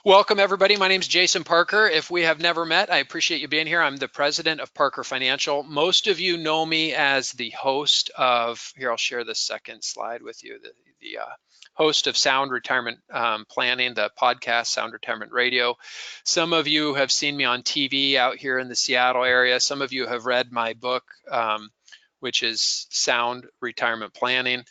Welcome, everybody. My name is Jason Parker. If we have never met, I appreciate you being here. I'm the president of Parker Financial. Most of you know me as the host of, here, I'll share the second slide with you, the host of Sound Retirement Planning, the podcast Sound Retirement Radio. Some of you have seen me on TV out here in the Seattle area. Some of you have read my book, which is Sound Retirement Planning.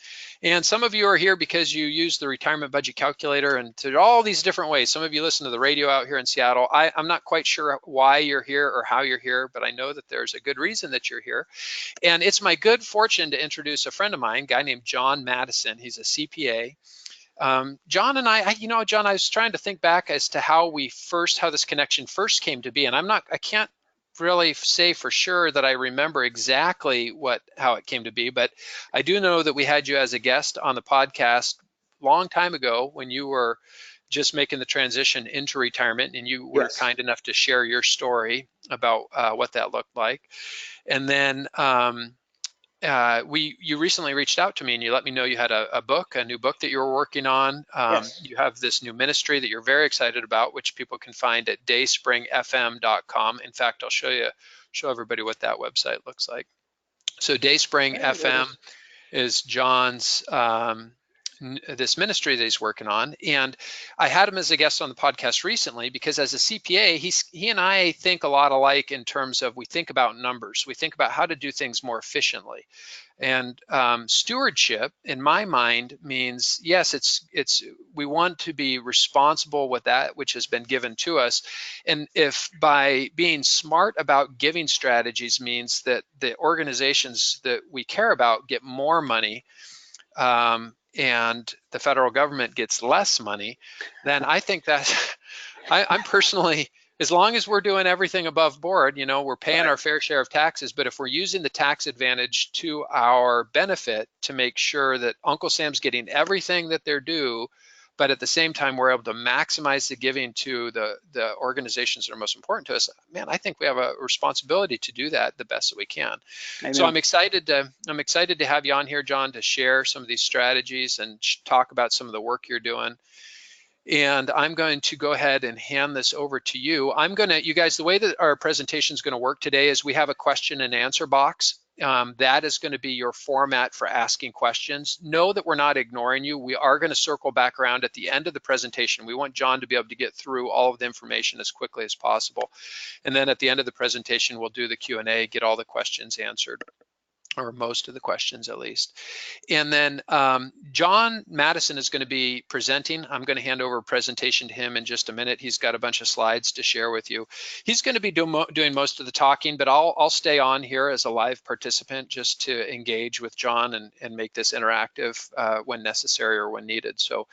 And some of you are here because you use the retirement budget calculator and to all these different ways. Some of you listen to the radio out here in Seattle. I'm not quite sure why you're here or how you're here, but I know that there's a good reason that you're here. And it's my good fortune to introduce a friend of mine, a guy named John Madison. He's a CPA. John and John, I was trying to think back as to how this connection first came to be. And I can't really say for sure that I remember exactly how it came to be, but I do know that we had you as a guest on the podcast long time ago when you were just making the transition into retirement, and you were kind enough to share your story about what that looked like. And then you recently reached out to me and you let me know you had a new book that you were working on. You have this new ministry that you're very excited about, which people can find at dayspringfm.com. In fact, I'll show everybody what that website looks like. So Dayspring FM is John's this ministry that he's working on, and I had him as a guest on the podcast recently because as a CPA, he and I think a lot alike in terms of we think about numbers, we think about how to do things more efficiently, and stewardship in my mind means yes, we want to be responsible with that which has been given to us, and if by being smart about giving strategies means that the organizations that we care about get more money, and the federal government gets less money, then I think that I'm personally, as long as we're doing everything above board, we're paying our fair share of taxes, but if we're using the tax advantage to our benefit to make sure that Uncle Sam's getting everything that they're due, but at the same time, we're able to maximize the giving to the organizations that are most important to us, man, I think we have a responsibility to do that the best that we can. Amen. So I'm excited to have you on here, John, to share some of these strategies and talk about some of the work you're doing. And I'm going to go ahead and hand this over to you. You guys, the way that our presentation is going to work today is we have a question and answer box. That is going to be your format for asking questions. Know that we're not ignoring you. We are going to circle back around at the end of the presentation. We want John to be able to get through all of the information as quickly as possible. And then at the end of the presentation, we'll do the Q&A, get all the questions answered, or most of the questions at least. And then John Madison is going to be presenting. I'm going to hand over a presentation to him in just a minute. He's got a bunch of slides to share with you. He's going to be doing most of the talking, but I'll stay on here as a live participant just to engage with John and make this interactive when necessary or when needed. So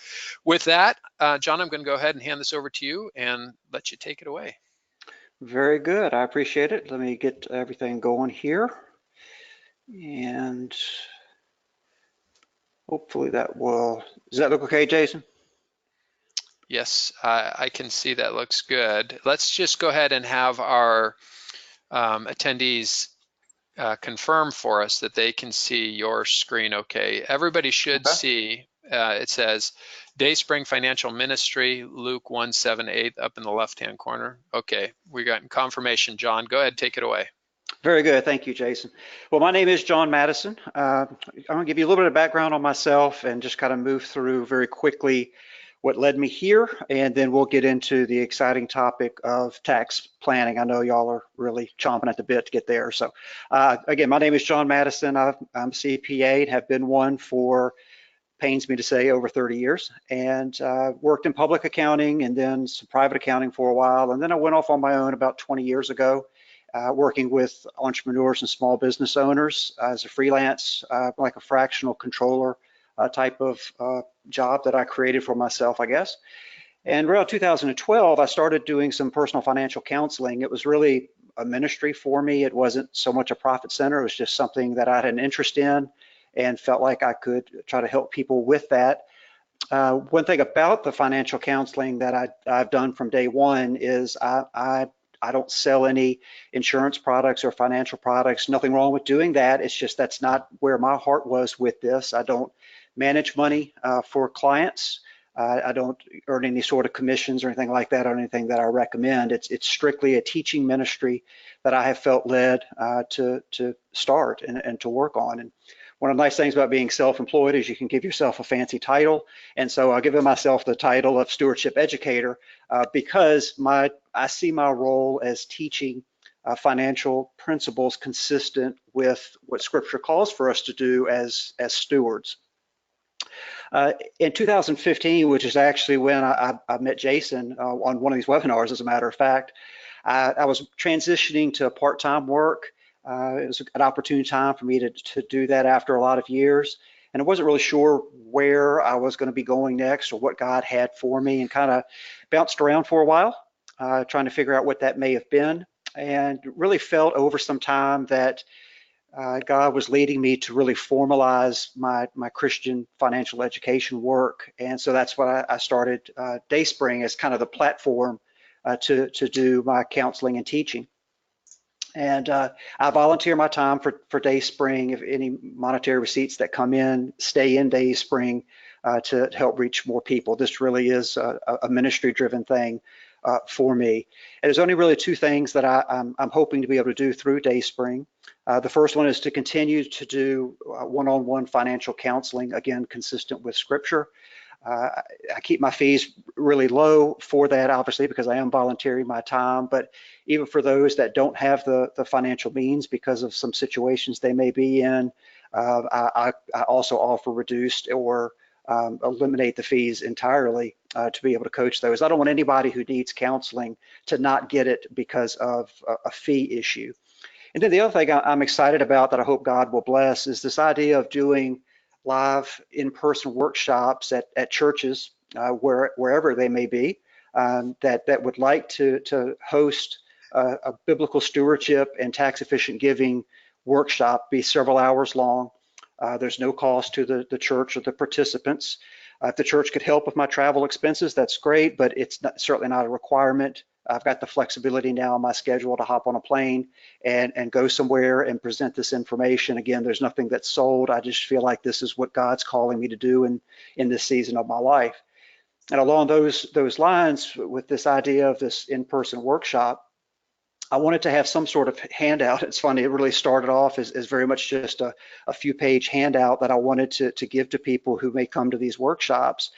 with that, John, I'm going to go ahead and hand this over to you and let you take it away. Very good. I appreciate it. Let me get everything going here. And hopefully does that look okay, Jason? Yes, I can see that looks good. Let's just go ahead and have our attendees confirm for us that they can see your screen okay. Everybody should see, it says Dayspring Financial Ministry, Luke 1:7-8 up in the left-hand corner. Okay, we got confirmation. John, go ahead, take it away. Very good. Thank you, Jason. Well, my name is John Madison. I'm going to give you a little bit of background on myself and just kind of move through very quickly what led me here, and then we'll get into the exciting topic of tax planning. I know y'all are really chomping at the bit to get there. So again, my name is John Madison. I'm CPA and have been one for, pains me to say, over 30 years, and worked in public accounting and then some private accounting for a while. And then I went off on my own about 20 years ago. Working with entrepreneurs and small business owners as a freelance, like a fractional controller type of job that I created for myself, I guess. And around 2012, I started doing some personal financial counseling. It was really a ministry for me. It wasn't so much a profit center. It was just something that I had an interest in and felt like I could try to help people with that. One thing about the financial counseling that I've done from day one is I don't sell any insurance products or financial products. Nothing wrong with doing that. It's just that's not where my heart was with this. I don't manage money for clients. I don't earn any sort of commissions or anything like that on anything that I recommend. It's strictly a teaching ministry that I have felt led to start and to work on. And one of the nice things about being self-employed is you can give yourself a fancy title. And so I've given myself the title of stewardship educator because I see my role as teaching financial principles consistent with what Scripture calls for us to do as stewards. In 2015, which is actually when I met Jason on one of these webinars, as a matter of fact, I was transitioning to part-time work. It was an opportune time for me to do that after a lot of years. And I wasn't really sure where I was going to be going next or what God had for me, and kind of bounced around for a while, trying to figure out what that may have been. And really felt over some time that God was leading me to really formalize my Christian financial education work. And so that's why I started Dayspring as kind of the platform to do my counseling and teaching. And I volunteer my time for Dayspring. If any monetary receipts that come in stay in Dayspring to help reach more people. This really is a ministry-driven thing for me. And there's only really two things that I'm hoping to be able to do through Dayspring. The first one is to continue to do one-on-one financial counseling, again, consistent with Scripture. I keep my fees really low for that, obviously, because I am volunteering my time. But even for those that don't have the financial means because of some situations they may be in, I also offer reduced or eliminate the fees entirely to be able to coach those. I don't want anybody who needs counseling to not get it because of a fee issue. And then the other thing I'm excited about that I hope God will bless is this idea of doing live in-person workshops at churches, wherever they may be, that would like to host a biblical stewardship and tax-efficient giving workshop, be several hours long. There's no cost to the church or the participants. If the church could help with my travel expenses, that's great, but it's certainly not a requirement. I've got the flexibility now on my schedule to hop on a plane and go somewhere and present this information. Again, there's nothing that's sold. I just feel like this is what God's calling me to do in this season of my life. And along those lines, with this idea of this in-person workshop, I wanted to have some sort of handout. It's funny, it really started off as very much just a few-page handout that I wanted to give to people who may come to these workshops.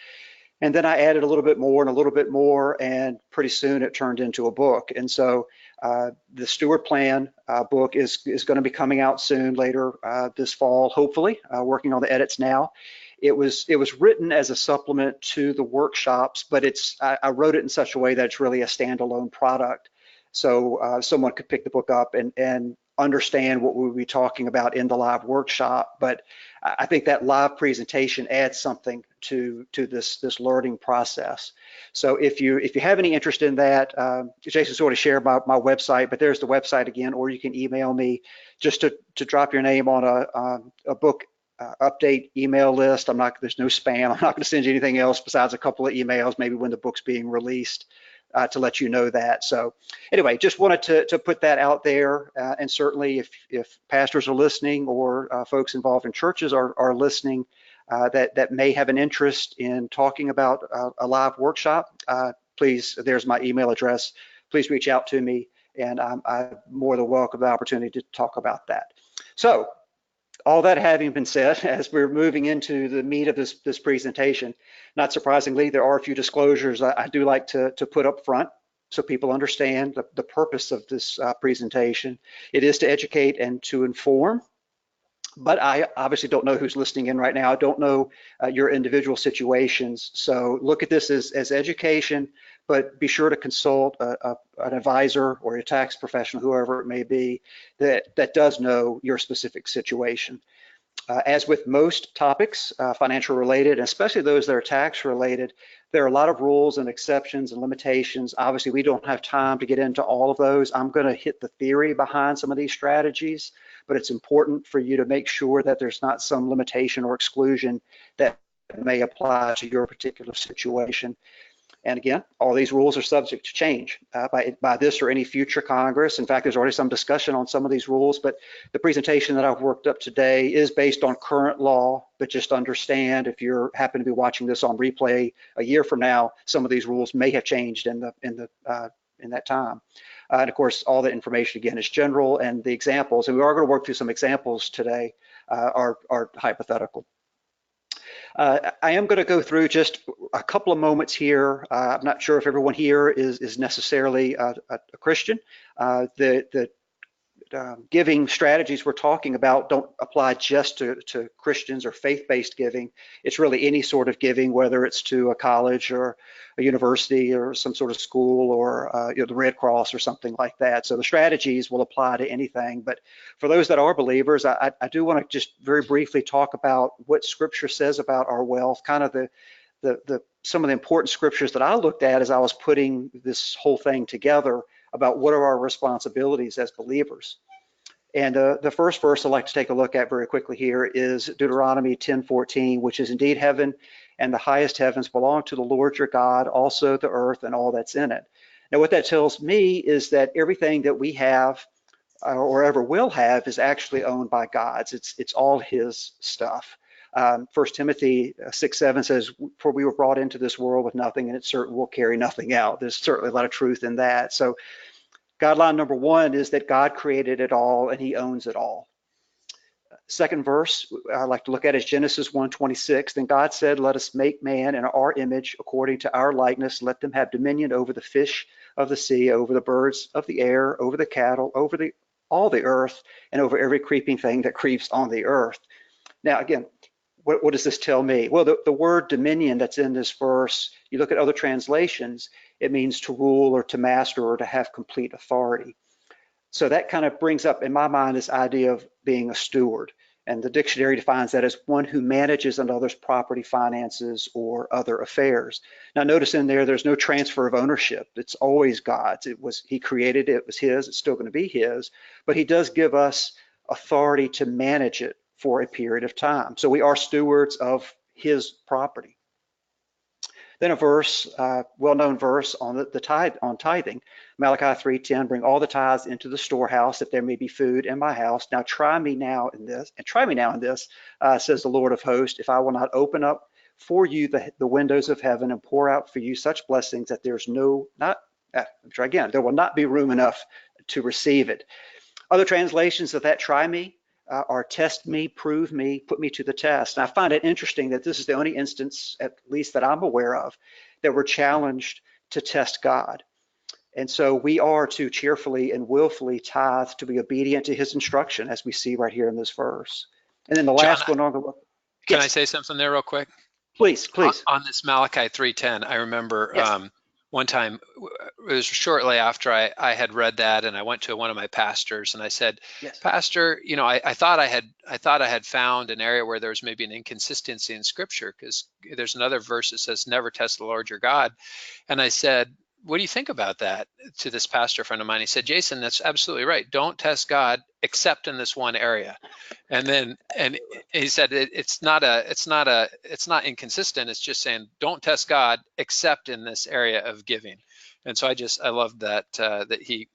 And then I added a little bit more and a little bit more, and pretty soon it turned into a book. And so the Steward Plan book is going to be coming out soon, later this fall, hopefully, working on the edits now. It was written as a supplement to the workshops, but I wrote it in such a way that it's really a standalone product. So someone could pick the book up and understand what we'll be talking about in the live workshop. But I think that live presentation adds something to this learning process. So if you have any interest in that, Jason sort of shared my website, but there's the website again, or you can email me just to drop your name on a book update email list. There's no spam. I'm not going to send you anything else besides a couple of emails, maybe when the book's being released. To let you know that. So anyway, just wanted to put that out there. And certainly if pastors are listening or folks involved in churches are listening that may have an interest in talking about a live workshop, please, there's my email address. Please reach out to me, and I'm more than welcome the opportunity to talk about that. So all that having been said, as we're moving into the meat of this presentation, not surprisingly, there are a few disclosures I do like to put up front so people understand the purpose of this presentation. It is to educate and to inform, but I obviously don't know who's listening in right now. I don't know your individual situations. So look at this as education, but be sure to consult an advisor or a tax professional, whoever it may be, that does know your specific situation. As with most topics, financial related, and especially those that are tax related, there are a lot of rules and exceptions and limitations. Obviously, we don't have time to get into all of those. I'm going to hit the theory behind some of these strategies, but it's important for you to make sure that there's not some limitation or exclusion that may apply to your particular situation. And again, all these rules are subject to change by this or any future Congress. In fact, there's already some discussion on some of these rules, but the presentation that I've worked up today is based on current law. But just understand, if you happen to be watching this on replay a year from now, some of these rules may have changed in that time. And of course, all the information again is general, and the examples, and we are going to work through some examples today, are hypothetical. I am going to go through just a couple of moments here. I'm not sure if everyone here is necessarily a Christian. The giving strategies we're talking about don't apply just to Christians or faith-based giving. It's really any sort of giving, whether it's to a college or a university or some sort of school or the Red Cross or something like that. So the strategies will apply to anything. But for those that are believers, I do want to just very briefly talk about what Scripture says about our wealth, kind of some of the important scriptures that I looked at as I was putting this whole thing together about what are our responsibilities as believers. And the first verse I'd like to take a look at very quickly here is Deuteronomy 10:14, which is, indeed heaven and the highest heavens belong to the Lord your God, also the earth and all that's in it. Now what that tells me is that everything that we have or ever will have is actually owned by God's. It's all his stuff. 1 Timothy 6:7 says, for we were brought into this world with nothing, and it certainly will carry nothing out. There's certainly a lot of truth in that. So guideline number one is that God created it all and he owns it all. Second verse I like to look at is Genesis 1:26. Then God said, let us make man in our image according to our likeness. Let them have dominion over the fish of the sea, over the birds of the air, over the cattle, over all the earth, and over every creeping thing that creeps on the earth. Now, again, what does this tell me? Well, the word dominion that's in this verse, you look at other translations, it means to rule or to master or to have complete authority. So that kind of brings up in my mind this idea of being a steward. And the dictionary defines that as one who manages another's property, finances, or other affairs. Now notice in there's no transfer of ownership. It's always God's. He created it, it was his, it's still going to be his, but he does give us authority to manage it for a period of time. So we are stewards of his property. Then a verse, well-known verse on the tithe, on tithing, Malachi 3:10, bring all the tithes into the storehouse that there may be food in my house. Now try me now in this, says the Lord of hosts, if I will not open up for you the windows of heaven and pour out for you such blessings that there will not be room enough to receive it. Other translations of that try me are test me, prove me, put me to the test. And I find it interesting that this is the only instance, at least that I'm aware of, that we're challenged to test God. And so we are to cheerfully and willfully tithe, to be obedient to his instruction, as we see right here in this verse. And then the last one on the book. Can I say something there real quick? Please. On this Malachi 3:10, I remember Yes. one time, it was shortly after I had read that, and I went to one of my pastors and I said, Yes. Pastor, I thought I had found an area where there was maybe an inconsistency in Scripture, because there's another verse that says, never test the Lord your God. And I said, what do you think about that, to this pastor friend of mine? He said, Jason, that's absolutely right. Don't test God except in this one area. And he said it's not inconsistent. It's just saying don't test God except in this area of giving. And so I loved that that he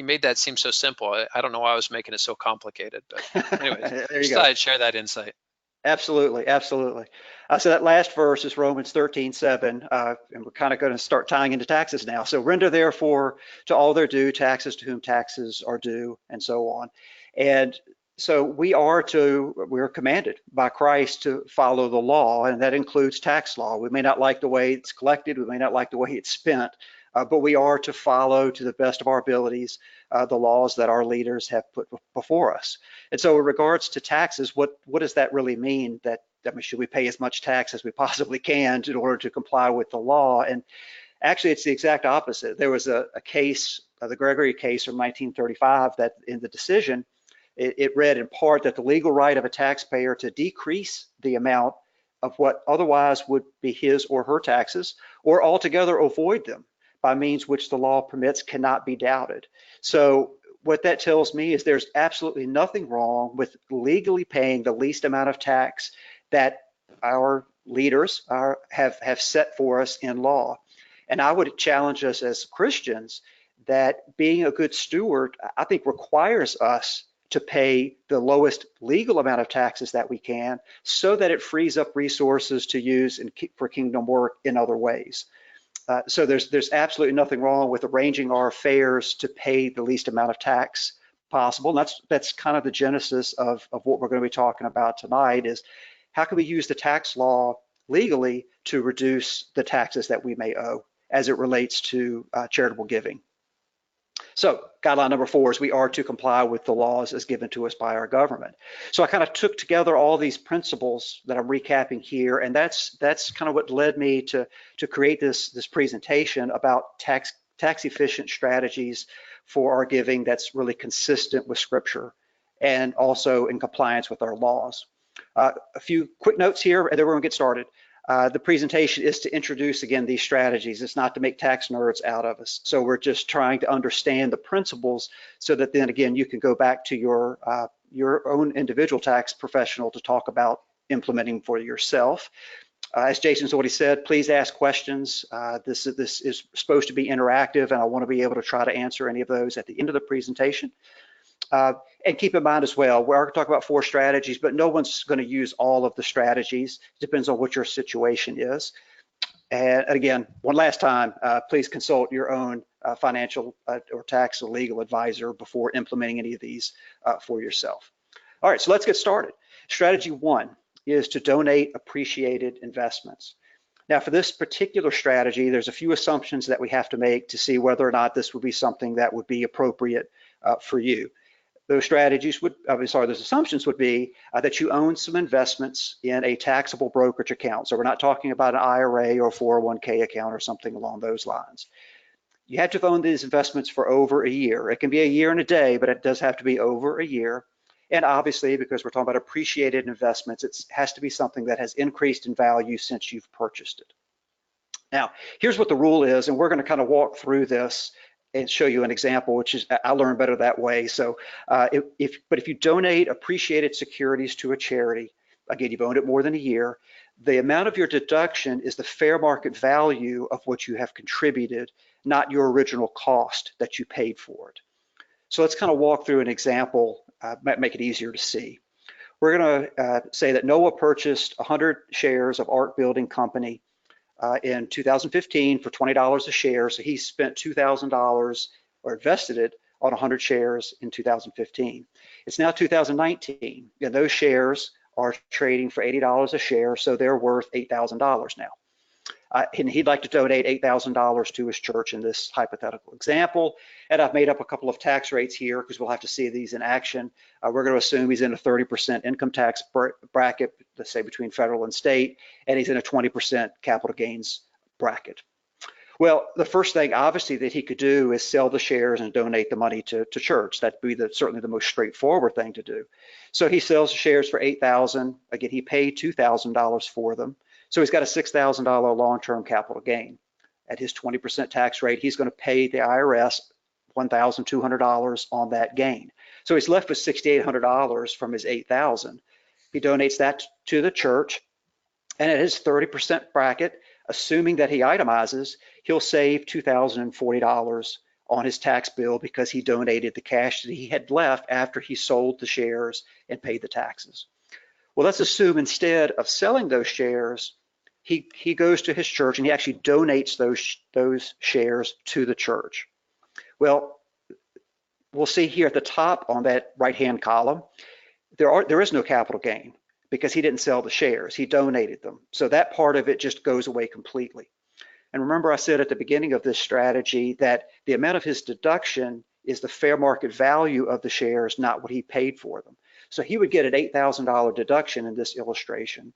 made that seem so simple. I don't know why I was making it so complicated, but anyways, just thought I'd share that insight. Absolutely. So that last verse is Romans 13:7, and we're kind of going to start tying into taxes now. So render therefore to all their due, taxes to whom taxes are due, and so on. And so we're commanded by Christ to follow the law, and that includes tax law. We may not like the way it's collected, we may not like the way it's spent, but we are to follow to the best of our abilities the laws that our leaders have put before us. And so in regards to taxes, what does that really mean? Should we pay as much tax as we possibly can in order to comply with the law? And actually, it's the exact opposite. There was a case, the Gregory case from 1935, that in the decision, it read in part that the legal right of a taxpayer to decrease the amount of what otherwise would be his or her taxes, or altogether avoid them by means which the law permits, cannot be doubted. So what that tells me is there's absolutely nothing wrong with legally paying the least amount of tax that our leaders have set for us in law. And I would challenge us as Christians that being a good steward, I think, requires us to pay the lowest legal amount of taxes that we can so that it frees up resources to use for kingdom work in other ways. So there's absolutely nothing wrong with arranging our affairs to pay the least amount of tax possible. And that's kind of the genesis of what we're going to be talking about tonight is how can we use the tax law legally to reduce the taxes that we may owe as it relates to charitable giving. So guideline number 4 is we are to comply with the laws as given to us by our government. So I kind of took together all these principles that I'm recapping here, and that's kind of what led me to create this presentation about tax efficient strategies for our giving that's really consistent with Scripture and also in compliance with our laws. A few quick notes here, and then we're going to get started. The presentation is to introduce, again, these strategies. It's not to make tax nerds out of us. So we're just trying to understand the principles so that then, again, you can go back to your own individual tax professional to talk about implementing for yourself. As Jason's already said, please ask questions. This is supposed to be interactive, and I want to be able to try to answer any of those at the end of the presentation. And keep in mind as well, we're going to talk about 4 strategies, but no one's going to use all of the strategies. It depends on what your situation is. And again, one last time, please consult your own financial or tax or legal advisor before implementing any of these for yourself. All right, so let's get started. Strategy 1 is to donate appreciated investments. Now, for this particular strategy, there's a few assumptions that we have to make to see whether or not this would be something that would be appropriate for you. Those assumptions would be that you own some investments in a taxable brokerage account. So we're not talking about an IRA or 401k account or something along those lines. You have to have owned these investments for over a year. It can be a year and a day, but it does have to be over a year. And obviously, because we're talking about appreciated investments, it has to be something that has increased in value since you've purchased it. Now, here's what the rule is, and we're going to kind of walk through this and show you an example, which is I learned better that way. So if you donate appreciated securities to a charity, again, you've owned it more than a year, the amount of your deduction is the fair market value of what you have contributed, not your original cost that you paid for it. So let's kind of walk through an example, make it easier to see. We're going to say that Noah purchased 100 shares of Ark Building Company in 2015 for $20 a share. So he spent $2,000 or invested it on 100 shares in 2015. It's now 2019, and those shares are trading for $80 a share, so they're worth $8,000 now. And he'd like to donate $8,000 to his church in this hypothetical example. And I've made up a couple of tax rates here because we'll have to see these in action. We're going to assume he's in a 30% income tax bracket, let's say between federal and state, and he's in a 20% capital gains bracket. Well, the first thing obviously that he could do is sell the shares and donate the money to church. That'd be certainly the most straightforward thing to do. So he sells the shares for $8,000. Again, he paid $2,000 for them. So he's got a $6,000 long-term capital gain. At his 20% tax rate, he's going to pay the IRS $1,200 on that gain. So he's left with $6,800 from his $8,000. He donates that to the church, and at his 30% bracket, assuming that he itemizes, he'll save $2,040 on his tax bill because he donated the cash that he had left after he sold the shares and paid the taxes. Well, let's assume instead of selling those shares, he goes to his church and he actually donates those shares to the church. Well, we'll see here at the top on that right-hand column, there is no capital gain because he didn't sell the shares, he donated them. So that part of it just goes away completely. And remember I said at the beginning of this strategy that the amount of his deduction is the fair market value of the shares, not what he paid for them. So he would get an $8,000 deduction in this illustration,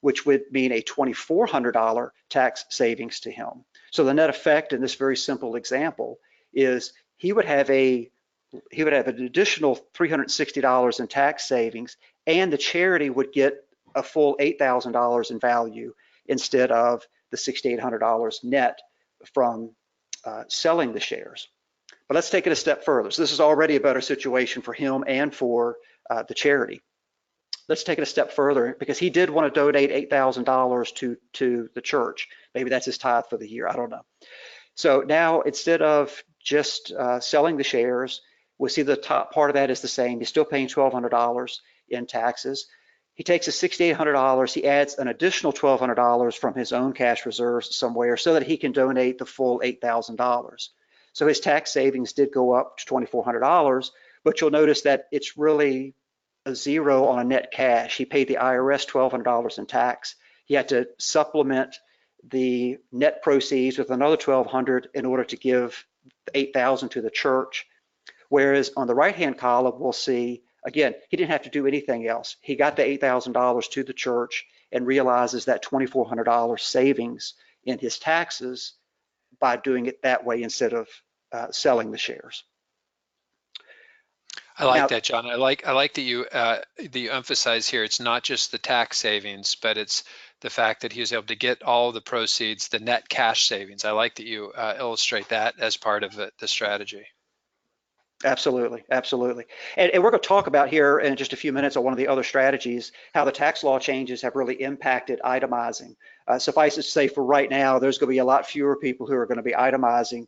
which would mean a $2,400 tax savings to him. So the net effect in this very simple example is he would have an additional $360 in tax savings, and the charity would get a full $8,000 in value instead of the $6,800 net from selling the shares. But let's take it a step further. So this is already a better situation for him and for the charity. let's take it a step further, because he did want to donate $8,000 to the church. Maybe that's his tithe for the year. I don't know. So now instead of just selling the shares, we'll see the top part of that is the same. He's still paying $1,200 in taxes. He takes his $6,800, he adds an additional $1,200 from his own cash reserves somewhere so that he can donate the full $8,000. So his tax savings did go up to $2,400, but you'll notice that it's really a zero on a net cash. He paid the IRS $1,200 in tax. He had to supplement the net proceeds with another $1,200 in order to give $8,000 to the church. Whereas on the right-hand column, we'll see, again, he didn't have to do anything else. He got the $8,000 to the church and realizes that $2,400 savings in his taxes by doing it that way instead of selling the shares. I like that, John. I like that you emphasize here. It's not just the tax savings, but it's the fact that he was able to get all of the proceeds, the net cash savings. I like that you illustrate that as part of the strategy. Absolutely, absolutely. And we're going to talk about here in just a few minutes on one of the other strategies, how the tax law changes have really impacted itemizing. Suffice it to say, for right now, there's going to be a lot fewer people who are going to be itemizing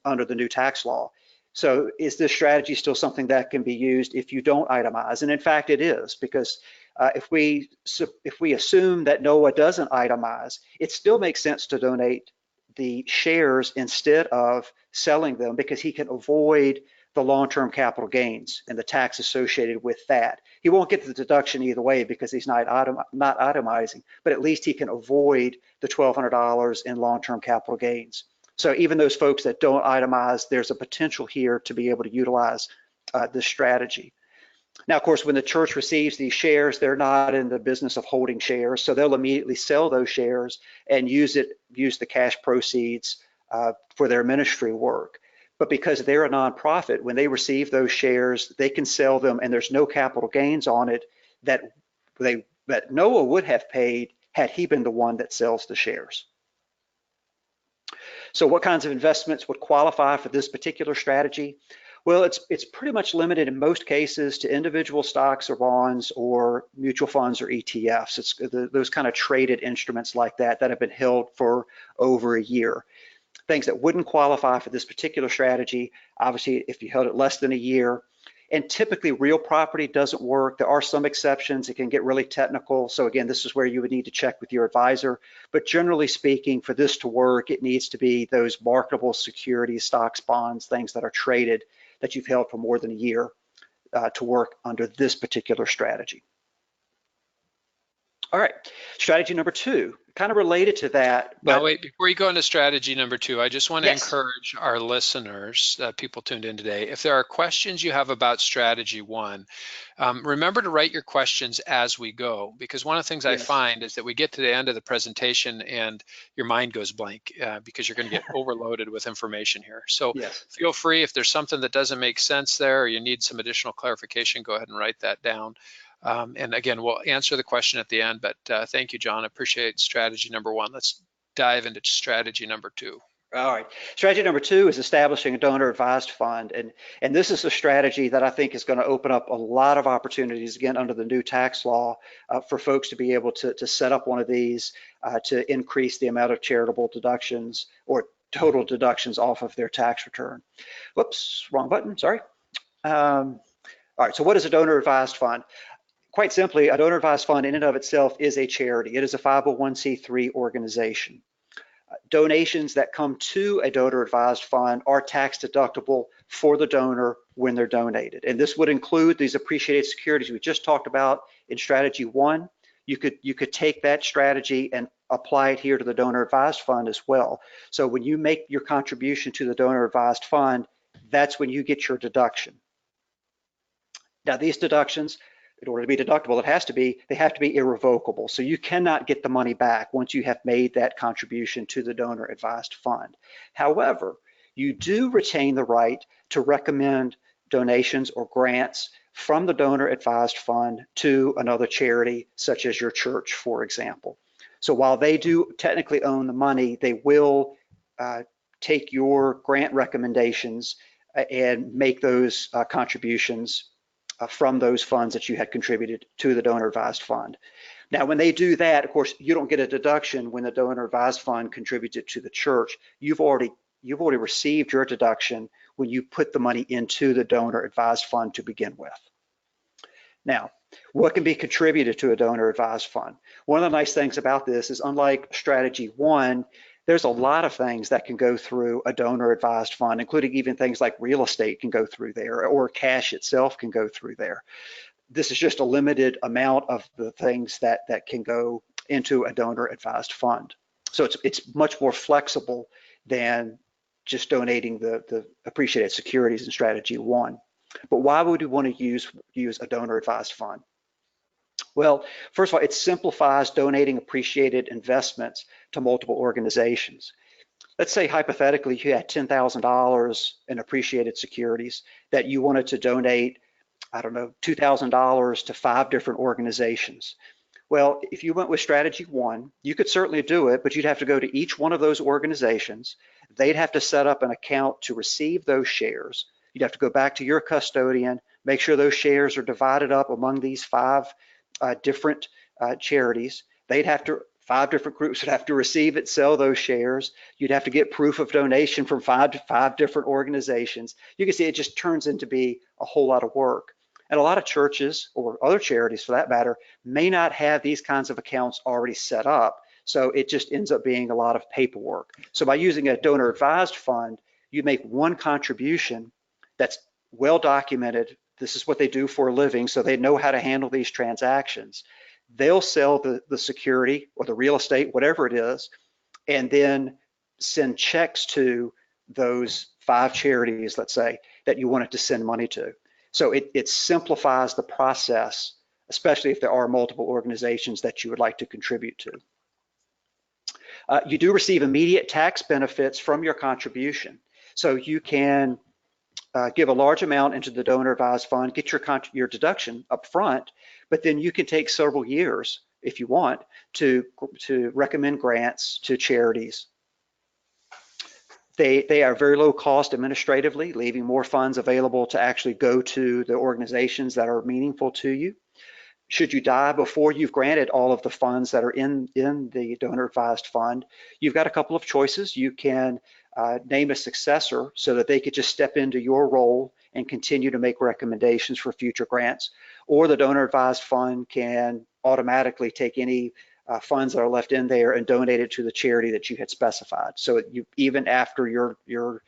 under the new tax law. So is this strategy still something that can be used if you don't itemize? And in fact, it is, because if we assume that Noah doesn't itemize, it still makes sense to donate the shares instead of selling them, because he can avoid the long-term capital gains and the tax associated with that. He won't get the deduction either way because he's not itemizing, but at least he can avoid the $1,200 in long-term capital gains. So even those folks that don't itemize, there's a potential here to be able to utilize this strategy. Now, of course, when the church receives these shares, they're not in the business of holding shares, so they'll immediately sell those shares and use the cash proceeds for their ministry work. But because they're a nonprofit, when they receive those shares, they can sell them, and there's no capital gains on it that Noah would have paid had he been the one that sells the shares. So what kinds of investments would qualify for this particular strategy? Well, it's pretty much limited in most cases to individual stocks or bonds or mutual funds or ETFs. It's those kind of traded instruments like that have been held for over a year. Things that wouldn't qualify for this particular strategy, obviously, if you held it less than a year, and typically real property doesn't work. There are some exceptions. It can get really technical. So again, this is where you would need to check with your advisor. But generally speaking, for this to work, it needs to be those marketable securities, stocks, bonds, things that are traded that you've held for more than a year to work under this particular strategy. All right, strategy number two, kind of related to that. But now, wait, before you go into strategy number two, I just want to encourage our listeners, people tuned in today, if there are questions you have about strategy one, remember to write your questions as we go, because one of the things I find is that we get to the end of the presentation and your mind goes blank because you're going to get overloaded with information here. So feel free, if there's something that doesn't make sense there or you need some additional clarification, go ahead and write that down. And again, we'll answer the question at the end, but thank you, John. I appreciate strategy number one. Let's dive into strategy number two. All right. Strategy number two is establishing a donor advised fund. And this is a strategy that I think is going to open up a lot of opportunities, again, under the new tax law for folks to be able to set up one of these to increase the amount of charitable deductions or total deductions off of their tax return. Whoops, wrong button, sorry. All right, so what is a donor advised fund? Quite simply, a donor advised fund in and of itself is a charity. It is a 501c3 organization. Donations that come to a donor advised fund are tax deductible for the donor when they're donated. And this would include these appreciated securities we just talked about in strategy one. You could take that strategy and apply it here to the donor advised fund as well. So when you make your contribution to the donor advised fund, that's when you get your deduction. Now these deductions, in order to be deductible, they have to be irrevocable. So you cannot get the money back once you have made that contribution to the donor advised fund. However, you do retain the right to recommend donations or grants from the donor advised fund to another charity, such as your church, for example. So while they do technically own the money, they will take your grant recommendations and make those contributions from those funds that you had contributed to the donor advised fund. Now, when they do that, of course, you don't get a deduction when the donor advised fund contributes it to the church. You've already received your deduction when you put the money into the donor advised fund to begin with. Now, what can be contributed to a donor advised fund? One of the nice things about this is, unlike strategy one, there's a lot of things that can go through a donor advised fund, including even things like real estate can go through there, or cash itself can go through there. This is just a limited amount of the things that can go into a donor advised fund. So it's much more flexible than just donating the appreciated securities in strategy one. But why would we want to use a donor advised fund? Well, first of all, it simplifies donating appreciated investments to multiple organizations. Let's say hypothetically you had $10,000 in appreciated securities that you wanted to donate, I don't know, $2,000 to 5 different organizations. Well, if you went with strategy one, you could certainly do it, but you'd have to go to each one of those organizations. They'd have to set up an account to receive those shares. You'd have to go back to your custodian, make sure those shares are divided up among these 5 different charities. 5 different groups would have to receive it, sell those shares. You'd have to get proof of donation from 5 different organizations. You can see it just turns into be a whole lot of work. And a lot of churches, or other charities for that matter, may not have these kinds of accounts already set up. So it just ends up being a lot of paperwork. So by using a donor advised fund, you make one contribution that's well documented. This is what they do for a living, so they know how to handle these transactions. They'll sell the security or the real estate, whatever it is, and then send checks to those 5 charities, let's say, that you wanted to send money to. So it simplifies the process, especially if there are multiple organizations that you would like to contribute to. You do receive immediate tax benefits from your contribution. So you can give a large amount into the donor advised fund, get your deduction up front, but then you can take several years, if you want, to recommend grants to charities. They are very low cost administratively, leaving more funds available to actually go to the organizations that are meaningful to you. Should you die before you've granted all of the funds that are in the donor advised fund, you've got a couple of choices. You can name a successor so that they could just step into your role and continue to make recommendations for future grants, or the donor advised fund can automatically take any funds that are left in there and donate it to the charity that you had specified. So even after your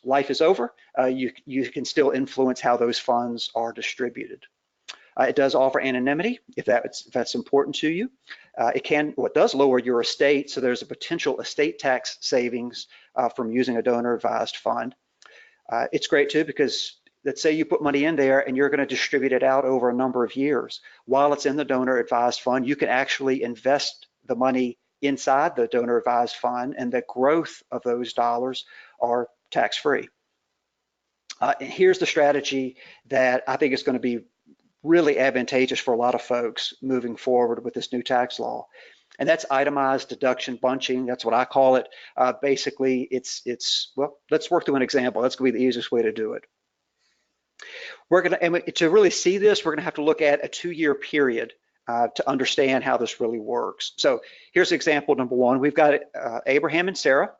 life is over, you can still influence how those funds are distributed. It does offer anonymity if that's important to you. It does lower your estate, so there's a potential estate tax savings from using a donor advised fund. It's great too because let's say you put money in there and you're going to distribute it out over a number of years. While it's in the donor advised fund, you can actually invest the money inside the donor advised fund, and the growth of those dollars are tax-free. And here's the strategy that I think is going to be really advantageous for a lot of folks moving forward with this new tax law. And that's itemized deduction bunching. That's what I call it. Basically, well, let's work through an example. That's going to be the easiest way to do it. To really see this, we're going to have to look at a 2-year period to understand how this really works. So here's example number 1. We've got Abraham and Sarah.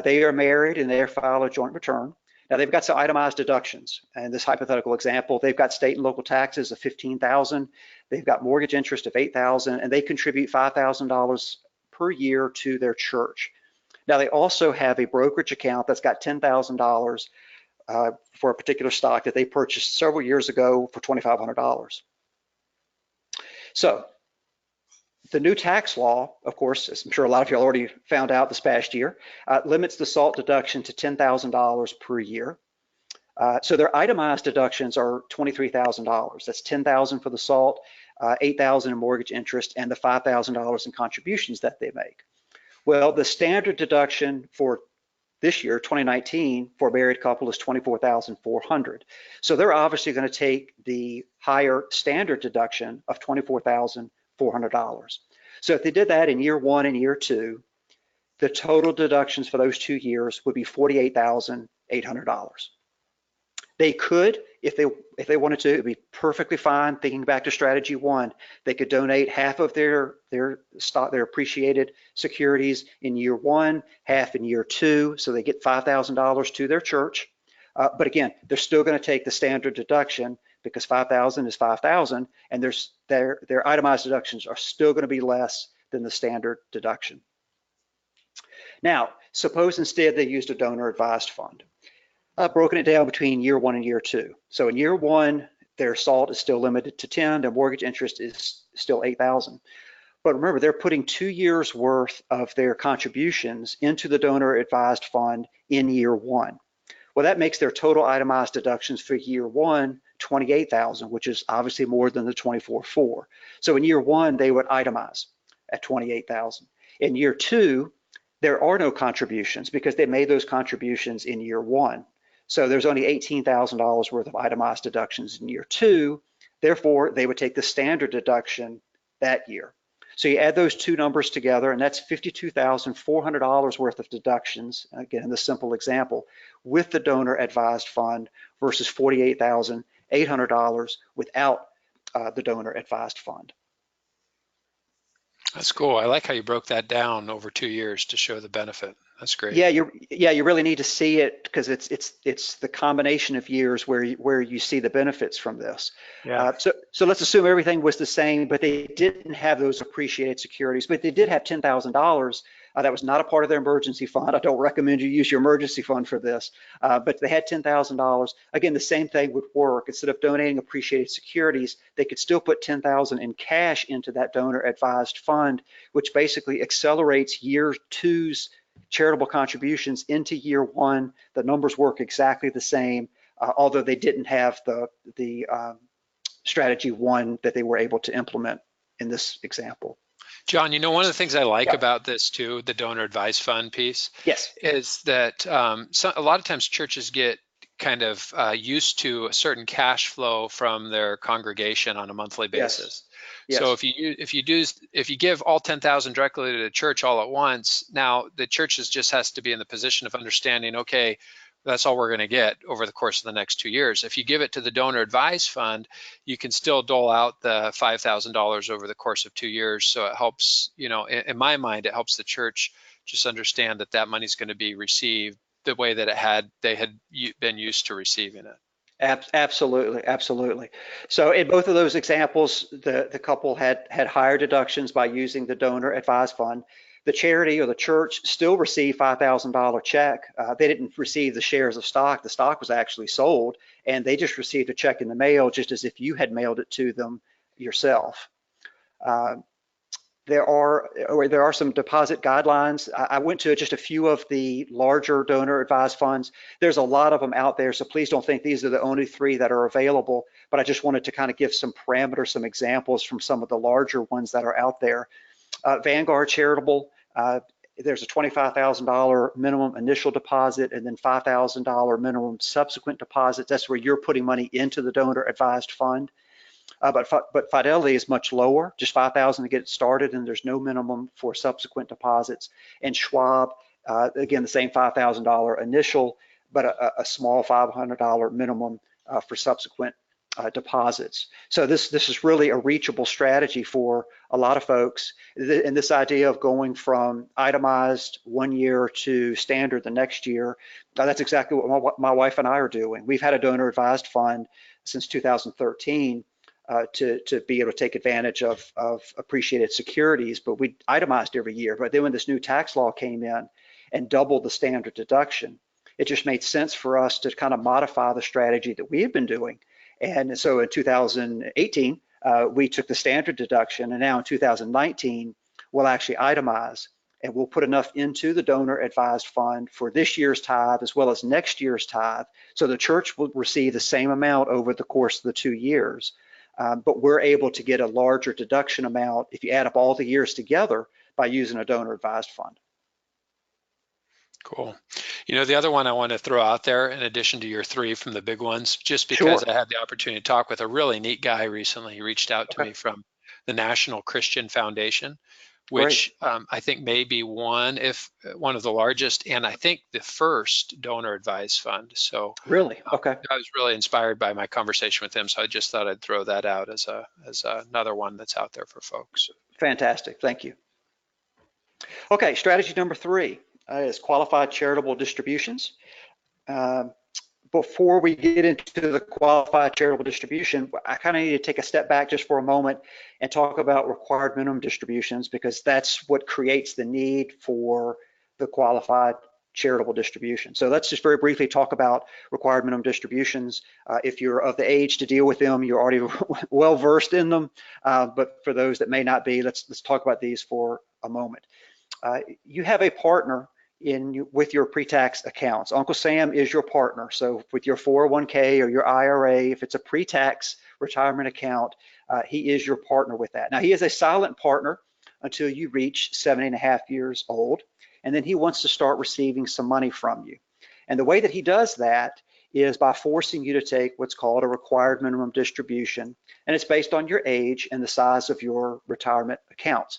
They are married and they file a joint return. Now they've got some itemized deductions. In this hypothetical example, they've got state and local taxes of $15,000. They've got mortgage interest of $8,000, and they contribute $5,000 per year to their church. Now they also have a brokerage account that's got $10,000 for a particular stock that they purchased several years ago for $2,500. So the new tax law, of course, as I'm sure a lot of you already found out this past year, limits the SALT deduction to $10,000 per year. So their itemized deductions are $23,000. That's $10,000 for the SALT, $8,000 in mortgage interest, and the $5,000 in contributions that they make. Well, the standard deduction for this year, 2019, for a married couple is $24,400. So they're obviously going to take the higher standard deduction of $24,400. So if they did that in year 1 and year 2, the total deductions for those 2 years would be $48,800. They could, if they wanted to, it'd be perfectly fine. Thinking back to strategy one, they could donate half of their stock, their appreciated securities in year one, half in year two, so they get $5,000 to their church. But again, they're still going to take the standard deduction because 5,000 is 5,000, and their itemized deductions are still going to be less than the standard deduction. Now, suppose instead they used a donor advised fund. Broken it down between year one and year two. So in year one, their SALT is still limited to 10, their mortgage interest is still 8,000. But remember, they're putting 2 years worth of their contributions into the donor advised fund in year one. Well, that makes their total itemized deductions for year one 28,000, which is obviously more than the 24,400. So in year one, they would itemize at 28,000. In year two, there are no contributions because they made those contributions in year one. So there's only $18,000 worth of itemized deductions in year two. Therefore, they would take the standard deduction that year. So you add those two numbers together, and that's $52,400 worth of deductions, again, in the simple example, with the donor advised fund versus $48,800 without the donor advised fund. That's cool. I like how you broke that down over 2 years to show the benefit. That's great. Yeah, you really need to see it because it's the combination of years where you see the benefits from this. Yeah. So let's assume everything was the same, but they didn't have those appreciated securities, but they did have $10,000. That was not a part of their emergency fund. I don't recommend you use your emergency fund for this, but they had $10,000. Again, the same thing would work. Instead of donating appreciated securities, they could still put $10,000 in cash into that donor advised fund, which basically accelerates year two's charitable contributions into year one. The numbers work exactly the same, although they didn't have the strategy one that they were able to implement in this example. John, you know, one of the things I like about this too, the donor advised fund piece, yes, is that a lot of times churches get kind of used to a certain cash flow from their congregation on a monthly basis. Yes. So if you give all 10,000 directly to the church all at once, now the church just has to be in the position of understanding, okay, that's all we're going to get over the course of the next 2 years. If you give it to the donor advised fund, you can still dole out the $5,000 over the course of 2 years. So it helps, you know, in my mind, it helps the church just understand that that money is going to be received the way that they had been used to receiving it. Absolutely. So in both of those examples, the couple had higher deductions by using the donor advised fund. The charity or the church still received $5,000 check. They didn't receive the shares of stock. The stock was actually sold, and they just received a check in the mail, just as if you had mailed it to them yourself. There are some deposit guidelines. I went to just a few of the larger donor advised funds. There's a lot of them out there, so please don't think these are the only 3 that are available, but I just wanted to kind of give some parameters, some examples from some of the larger ones that are out there. Vanguard Charitable, there's a $25,000 minimum initial deposit and then $5,000 minimum subsequent deposits. That's where you're putting money into the donor advised fund. But Fidelity is much lower, just $5,000 to get it started, and there's no minimum for subsequent deposits. And Schwab, again, the same $5,000 initial, but a small $500 minimum for subsequent deposits. So this is really a reachable strategy for a lot of folks. And this idea of going from itemized 1 year to standard the next year, that's exactly what my wife and I are doing. We've had a donor advised fund since 2013 to be able to take advantage of appreciated securities, but we itemized every year. But then when this new tax law came in and doubled the standard deduction, it just made sense for us to kind of modify the strategy that we had been doing. And so in 2018, we took the standard deduction, and now in 2019, we'll actually itemize, and we'll put enough into the donor advised fund for this year's tithe as well as next year's tithe. So the church will receive the same amount over the course of the 2 years, but we're able to get a larger deduction amount if you add up all the years together by using a donor advised fund. Cool. You know, the other one I want to throw out there, in addition to your 3 from the big ones, just because I had the opportunity to talk with a really neat guy recently. He reached out to me from the National Christian Foundation, Great. which I think may be one of the largest, and I think the first donor advised fund. So Really? Okay. I was really inspired by my conversation with him, so I just thought I'd throw that out as another one that's out there for folks. Fantastic. Thank you. Okay, strategy number 3 is qualified charitable distributions. Uh, Before we get into the qualified charitable distribution, I kind of need to take a step back just for a moment and talk about required minimum distributions, because that's what creates the need for the qualified charitable distribution. So let's just very briefly talk about required minimum distributions. If you're of the age to deal with them, you're already well versed in them. But for those that may not be, let's talk about these for a moment. You have a partner with your pre-tax accounts. Uncle Sam is your partner. So with your 401k or your IRA, if it's a pre-tax retirement account, he is your partner with that. Now, he is a silent partner until you reach 70.5 years old, and then he wants to start receiving some money from you. And the way that he does that is by forcing you to take what's called a required minimum distribution, and it's based on your age and the size of your retirement accounts.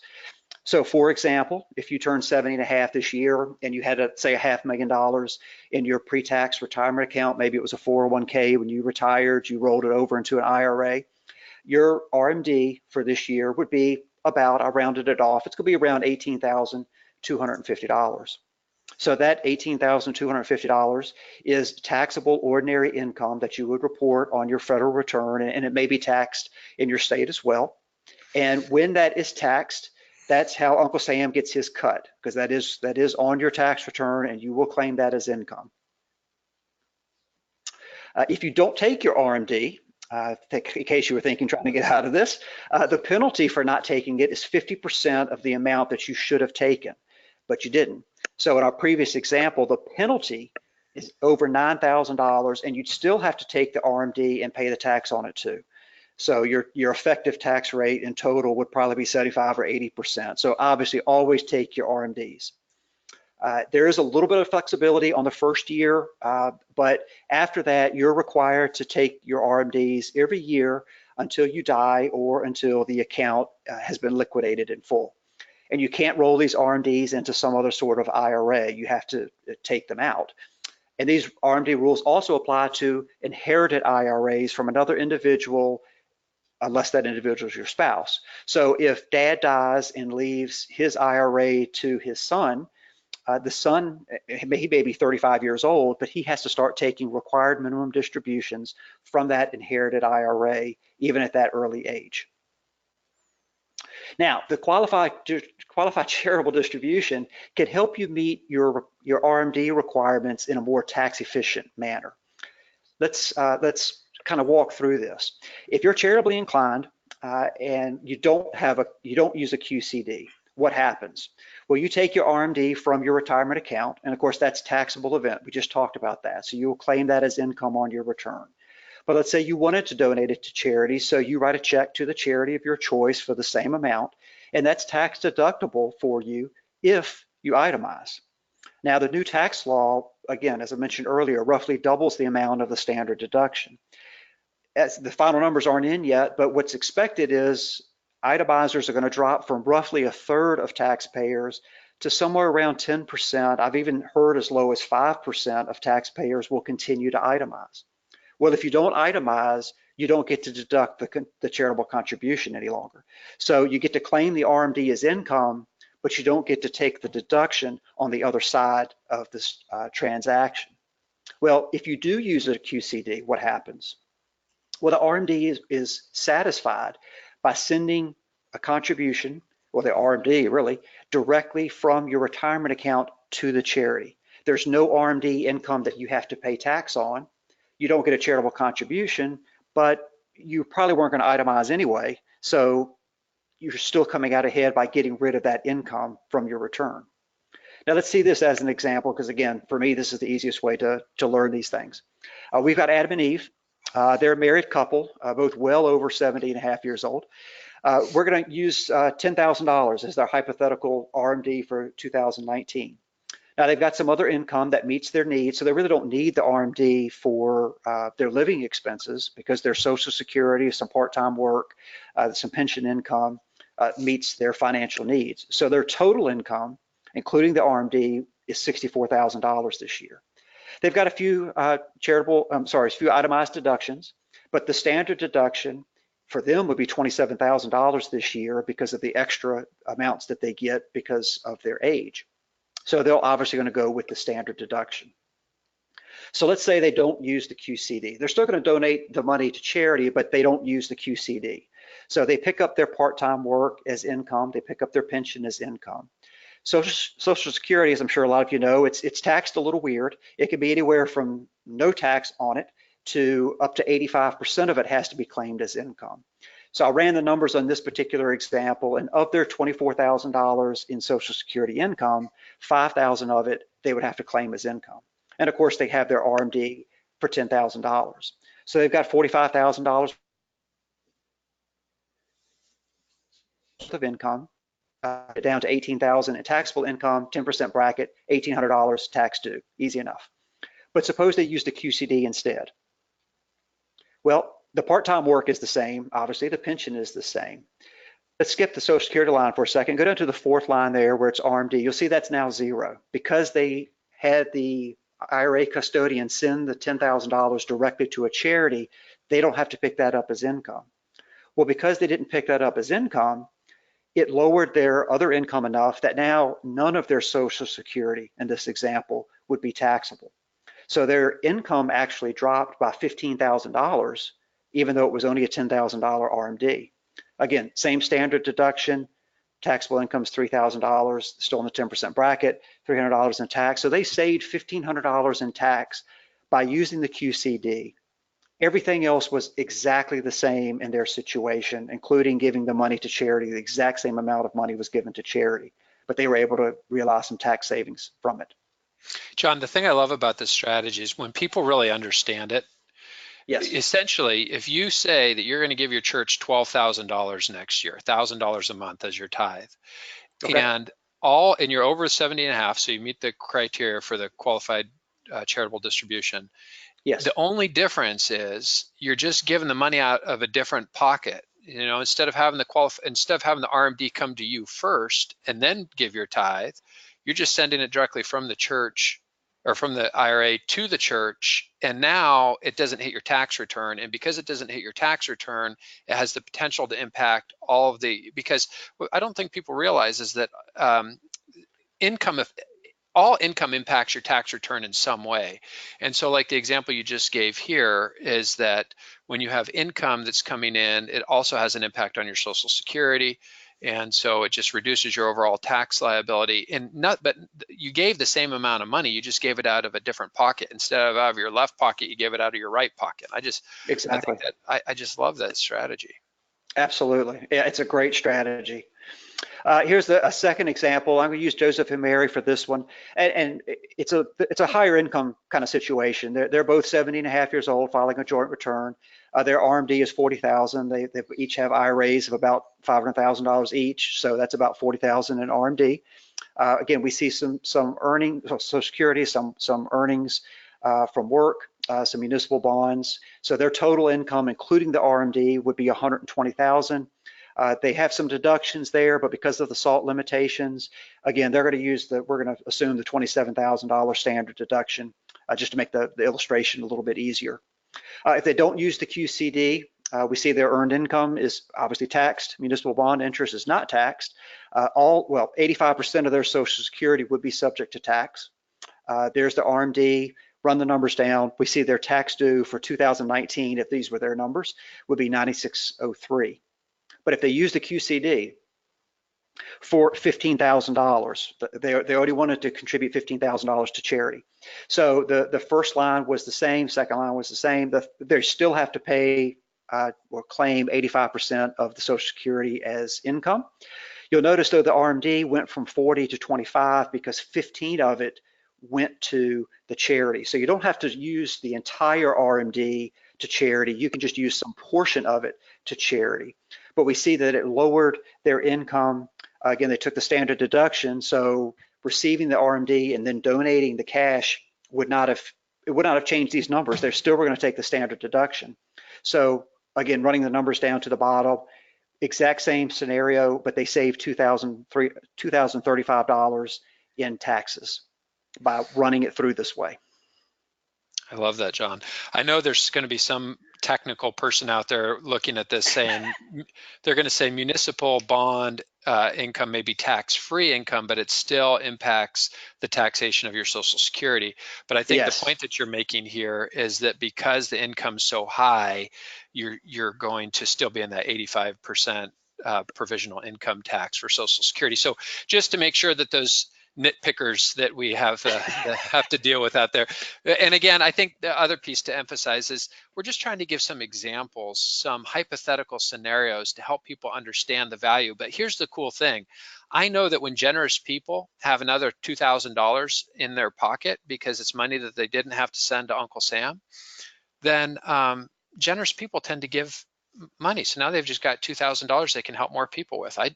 So for example, if you turned 70.5 this year and you had, say, $500,000 in your pre-tax retirement account, maybe it was a 401k when you retired, you rolled it over into an IRA, your RMD for this year would be about, I rounded it off, it's gonna be around $18,250. So that $18,250 is taxable ordinary income that you would report on your federal return, and it may be taxed in your state as well. And when that is taxed, that's how Uncle Sam gets his cut, because that is on your tax return, and you will claim that as income. If you don't take your RMD, in case you were thinking trying to get out of this, the penalty for not taking it is 50% of the amount that you should have taken, but you didn't. So in our previous example, the penalty is over $9,000, and you'd still have to take the RMD and pay the tax on it too. So your effective tax rate in total would probably be 75 or 80%. So obviously always take your RMDs. There is a little bit of flexibility on the first year, but after that, you're required to take your RMDs every year until you die or until the account has been liquidated in full. And you can't roll these RMDs into some other sort of IRA. You have to take them out. And these RMD rules also apply to inherited IRAs from another individual, unless that individual is your spouse. So if dad dies and leaves his IRA to his son, the son, he may be 35 years old, but he has to start taking required minimum distributions from that inherited IRA, even at that early age. Now, the qualified charitable distribution can help you meet your RMD requirements in a more tax efficient manner. Let's kind of walk through this. If you're charitably inclined and you don't use a QCD, what happens? Well, you take your RMD from your retirement account, and of course that's taxable event. We just talked about that. So you will claim that as income on your return. But let's say you wanted to donate it to charity, so you write a check to the charity of your choice for the same amount, and that's tax deductible for you if you itemize. Now, the new tax law, again, as I mentioned earlier, roughly doubles the amount of the standard deduction. As the final numbers aren't in yet, but what's expected is itemizers are going to drop from roughly a third of taxpayers to somewhere around 10%. I've even heard as low as 5% of taxpayers will continue to itemize. Well, if you don't itemize, you don't get to deduct the charitable contribution any longer. So you get to claim the RMD as income, but you don't get to take the deduction on the other side of this transaction. Well, if you do use a QCD, what happens? Well, the RMD is satisfied by sending a contribution, or the RMD really, directly from your retirement account to the charity. There's no RMD income that you have to pay tax on. You don't get a charitable contribution, but you probably weren't going to itemize anyway, so you're still coming out ahead by getting rid of that income from your return. Now let's see this as an example, because again, for me, this is the easiest way to learn these things. We've got Adam and Eve. They're a married couple, both well over 70.5 years old. We're going to use $10,000 as their hypothetical RMD for 2019. Now they've got some other income that meets their needs, so they really don't need the RMD for their living expenses, because their Social Security, some part-time work, some pension income, meets their financial needs. So their total income, including the RMD, is $64,000 this year. They've got a few few itemized deductions, but the standard deduction for them would be $27,000 this year because of the extra amounts that they get because of their age. So they're obviously going to go with the standard deduction. So let's say they don't use the QCD. They're still going to donate the money to charity, but they don't use the QCD. So they pick up their part-time work as income. They pick up their pension as income. Social Security, as I'm sure a lot of you know, it's taxed a little weird. It can be anywhere from no tax on it to up to 85% of it has to be claimed as income. So I ran the numbers on this particular example, and of their $24,000 in Social Security income, $5,000 of it they would have to claim as income. And of course, they have their RMD for $10,000. So they've got $45,000 of income, down to $18,000 in taxable income, 10% bracket, $1,800 tax due, easy enough. But suppose they use the QCD instead. Well, the part-time work is the same. Obviously, the pension is the same. Let's skip the Social Security line for a second. Go down to the fourth line there where it's RMD. You'll see that's now zero. Because they had the IRA custodian send the $10,000 directly to a charity, they don't have to pick that up as income. Well, because they didn't pick that up as income, it lowered their other income enough that now none of their Social Security in this example would be taxable. So their income actually dropped by $15,000, even though it was only a $10,000 RMD. Again, same standard deduction, taxable income is $3,000, still in the 10% bracket, $300 in tax. So they saved $1,500 in tax by using the QCD. Everything else was exactly the same in their situation, including giving the money to charity. The exact same amount of money was given to charity, but they were able to realize some tax savings from it. John, the thing I love about this strategy is when people really understand it. Yes. Essentially, if you say that you're going to give your church $12,000 next year, $1,000 a month as your tithe, Okay. and you're over 70 and a half, so you meet the criteria for the qualified charitable distribution. Yes. The only difference is you're just giving the money out of a different pocket. You know, instead of having the RMD come to you first and then give your tithe, you're just sending it directly from the church or from the IRA to the church, and now it doesn't hit your tax return. And because it doesn't hit your tax return, it has the potential to impact because what I don't think people realize is that all income impacts your tax return in some way. And so like the example you just gave here is that when you have income that's coming in, it also has an impact on your Social Security. And so it just reduces your overall tax liability. But you gave the same amount of money, you just gave it out of a different pocket. Instead of out of your left pocket, you gave it out of your right pocket. Exactly. I just love that strategy. Absolutely. Yeah, it's a great strategy. Here's a second example. I'm going to use Joseph and Mary for this one, and it's a higher income kind of situation. They're both 70 and a half years old, filing a joint return. Their RMD is $40,000. They each have IRAs of about $500,000 each, so that's about $40,000 in RMD. Again, we see some earnings, Social Security, some earnings from work, some municipal bonds. So their total income, including the RMD, would be $120,000. They have some deductions there, but because of the SALT limitations, again, we're going to assume the $27,000 standard deduction just to make the illustration a little bit easier. If they don't use the QCD, we see their earned income is obviously taxed. Municipal bond interest is not taxed. 85% of their Social Security would be subject to tax. There's the RMD. Run the numbers down. We see their tax due for 2019, if these were their numbers, would be $96.03. But if they use the QCD for $15,000, they already wanted to contribute $15,000 to charity. So the first line was the same, second line was the same. They still have to pay or claim 85% of the Social Security as income. You'll notice though the RMD went from 40 to 25 because 15 of it went to the charity. So you don't have to use the entire RMD to charity. You can just use some portion of it to charity. But we see that it lowered their income. Again, they took the standard deduction, so receiving the RMD and then donating the cash would not have changed these numbers. They're still going to take the standard deduction. So again, running the numbers down to the bottom, exact same scenario, but they save $2,035 in taxes by running it through this way. I love that, John. I know there's going to be some technical person out there looking at this saying they're going to say municipal bond income may be tax-free income, but it still impacts the taxation of your Social Security. But I think the Yes, point that you're making here is that because the income's so high, you're going to still be in that 85% provisional income tax for Social Security. So just to make sure that those nitpickers that we have that have to deal with out there. And again, I think the other piece to emphasize is we're just trying to give some examples, some hypothetical scenarios to help people understand the value. But here's the cool thing. I know that when generous people have another $2,000 in their pocket because it's money that they didn't have to send to Uncle Sam, then generous people tend to give money. So now they've just got $2,000 they can help more people with. I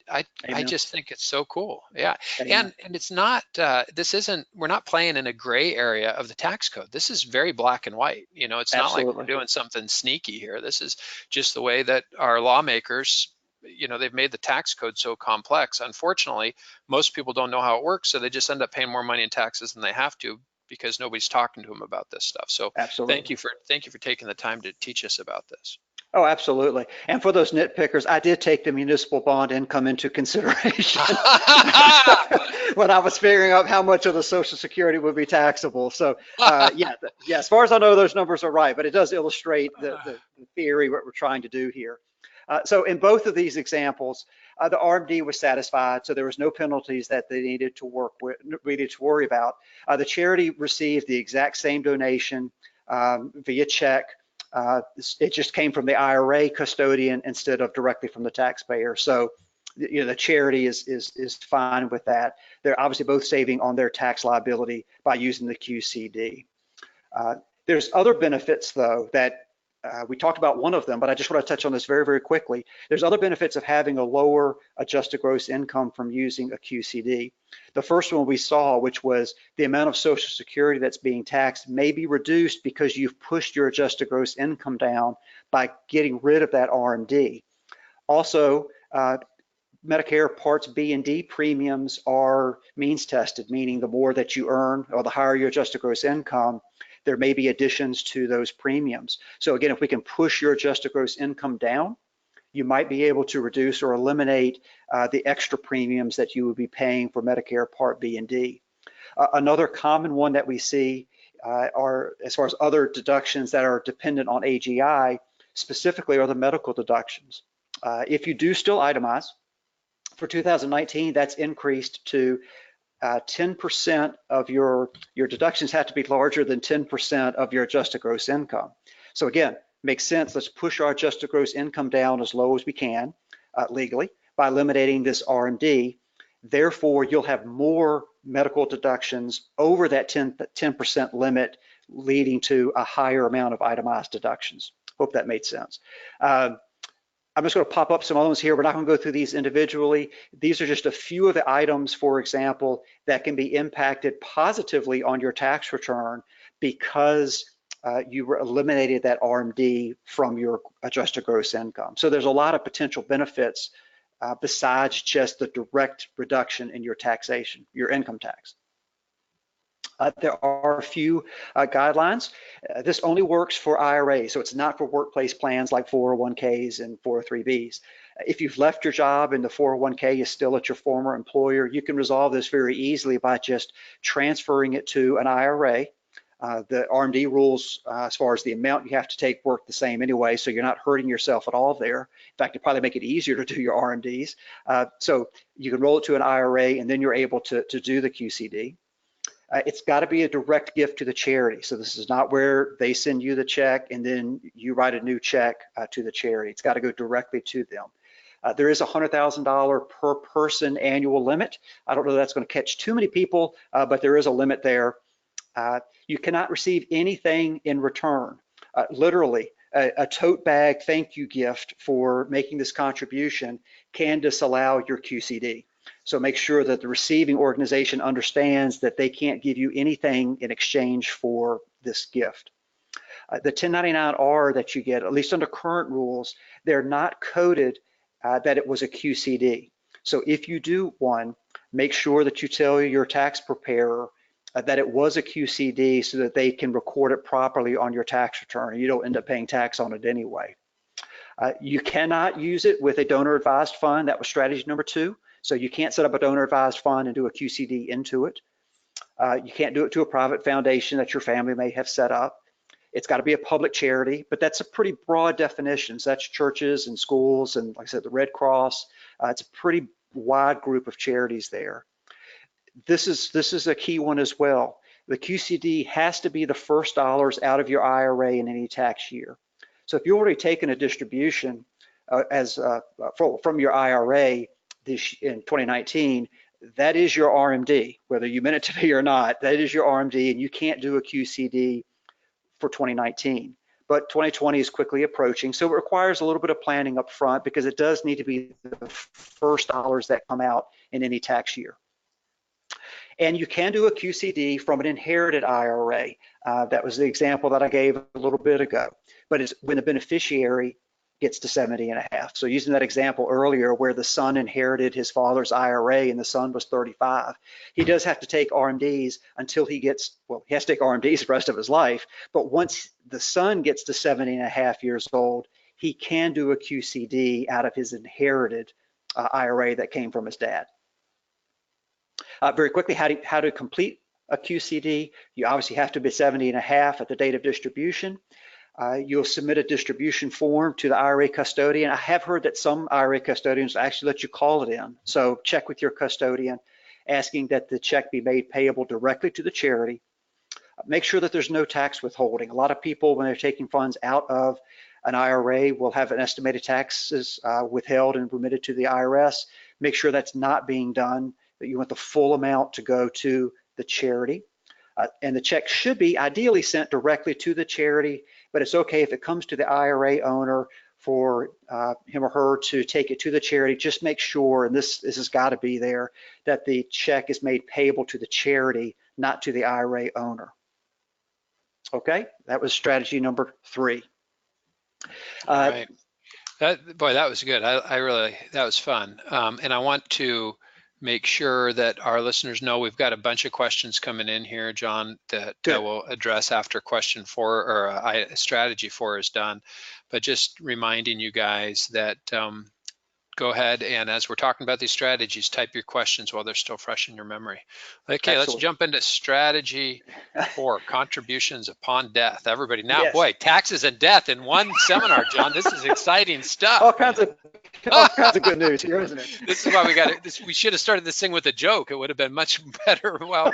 amen, just think it's so cool. Yeah. amen. And it's not, we're not playing in a gray area of the tax code. This is very black and white. It's not like we're Absolutely. doing something sneaky here. This is just the way that our lawmakers, they've made the tax code so complex. Unfortunately, most people don't know how it works. So they just end up paying more money in taxes than they have to because nobody's talking to them about this stuff. So Absolutely. thank you for taking the time to teach us about this. Oh, absolutely. And for those nitpickers, I did take the municipal bond income into consideration when I was figuring out how much of the Social Security would be taxable. So, yeah, as far as I know, those numbers are right, but it does illustrate the theory, what we're trying to do here. So in both of these examples, the RMD was satisfied, so there was no penalties that they needed to worry about. The charity received the exact same donation via check. It just came from the IRA custodian instead of directly from the taxpayer. So, the charity is fine with that. They're obviously both saving on their tax liability by using the QCD. There's other benefits though that we talked about one of them, but I just want to touch on this very, very quickly. There's other benefits of having a lower adjusted gross income from using a QCD. The first one we saw, which was the amount of Social Security that's being taxed may be reduced because you've pushed your adjusted gross income down by getting rid of that RMD. Also, Medicare Parts B and D premiums are means tested, meaning the more that you earn or the higher your adjusted gross income, there may be additions to those premiums. So again, if we can push your adjusted gross income down, you might be able to reduce or eliminate the extra premiums that you would be paying for Medicare Part B and D. Another common one that we see are, as far as other deductions that are dependent on AGI, specifically are the medical deductions. If you do still itemize, for 2019, that's increased to 10% of your deductions have to be larger than 10% of your adjusted gross income. So again, makes sense. Let's push our adjusted gross income down as low as we can legally by eliminating this RMD. Therefore, you'll have more medical deductions over that 10% limit, leading to a higher amount of itemized deductions. Hope that made sense. I'm just going to pop up some other ones here. We're not going to go through these individually. These are just a few of the items, for example, that can be impacted positively on your tax return because you eliminated that RMD from your adjusted gross income. So there's a lot of potential benefits besides just the direct reduction in your taxation, your income tax. There are a few guidelines. This only works for IRAs, so it's not for workplace plans like 401ks and 403bs. If you've left your job and the 401k is still at your former employer, you can resolve this very easily by just transferring it to an IRA. The RMD rules, as far as the amount you have to take, work the same anyway, so you're not hurting yourself at all there. In fact, it'd probably make it easier to do your RMDs. So you can roll it to an IRA, and then you're able to do the QCD. It's got to be a direct gift to the charity. So this is not where they send you the check and then you write a new check to the charity. It's got to go directly to them. There is a $100,000 per person annual limit. I don't know if that's going to catch too many people, but there is a limit there. You cannot receive anything in return. Literally, a tote bag thank you gift for making this contribution can disallow your QCD. So make sure that the receiving organization understands that they can't give you anything in exchange for this gift. The 1099-R that you get, at least under current rules, they're not coded that it was a QCD. So if you do one, make sure that you tell your tax preparer that it was a QCD so that they can record it properly on your tax return and you don't end up paying tax on it anyway. You cannot use it with a donor advised fund. That was strategy number 2. So you can't set up a donor advised fund and do a QCD into it. You can't do it to a private foundation that your family may have set up. It's got to be a public charity, but that's a pretty broad definition. So that's churches and schools and, like I said, the Red Cross. It's a pretty wide group of charities there. This is a key one as well. The QCD has to be the first dollars out of your IRA in any tax year. So if you've already taken a distribution from your IRA in 2019, that is your RMD, whether you meant it to be or not. That is your RMD, and you can't do a QCD for 2019. But 2020 is quickly approaching, so it requires a little bit of planning up front because it does need to be the first dollars that come out in any tax year. And you can do a QCD from an inherited IRA. That was the example that I gave a little bit ago. But it's when the beneficiary gets to 70 and a half. So using that example earlier where the son inherited his father's IRA and the son was 35, he does have to take RMDs until he gets, well, he has to take RMDs the rest of his life. But once the son gets to 70 and a half years old, he can do a QCD out of his inherited IRA that came from his dad. Very quickly, how to complete a QCD. You obviously have to be 70 and a half at the date of distribution. You'll submit a distribution form to the IRA custodian. I have heard that some IRA custodians actually let you call it in. So check with your custodian, asking that the check be made payable directly to the charity. Make sure that there's no tax withholding. A lot of people, when they're taking funds out of an IRA, will have an estimated taxes withheld and remitted to the IRS. Make sure that's not being done, that you want the full amount to go to the charity. And the check should be ideally sent directly to the charity, but it's okay if it comes to the IRA owner for him or her to take it to the charity. Just make sure, and this has got to be there, that the check is made payable to the charity, not to the IRA owner. Okay, that was strategy number 3. Right. That was good. I really, that was fun. And I want to make sure that our listeners know we've got a bunch of questions coming in here, John, that we'll address after question 4 or strategy 4 is done. But just reminding you guys that go ahead and as we're talking about these strategies, type your questions while they're still fresh in your memory. Okay, excellent. Let's jump into strategy 4, contributions upon death. Everybody, now, yes. Boy, taxes and death in one seminar, John. This is exciting stuff. All kinds of good news here, isn't it? This is why we got it. We should have started this thing with a joke. It would have been much better. Well,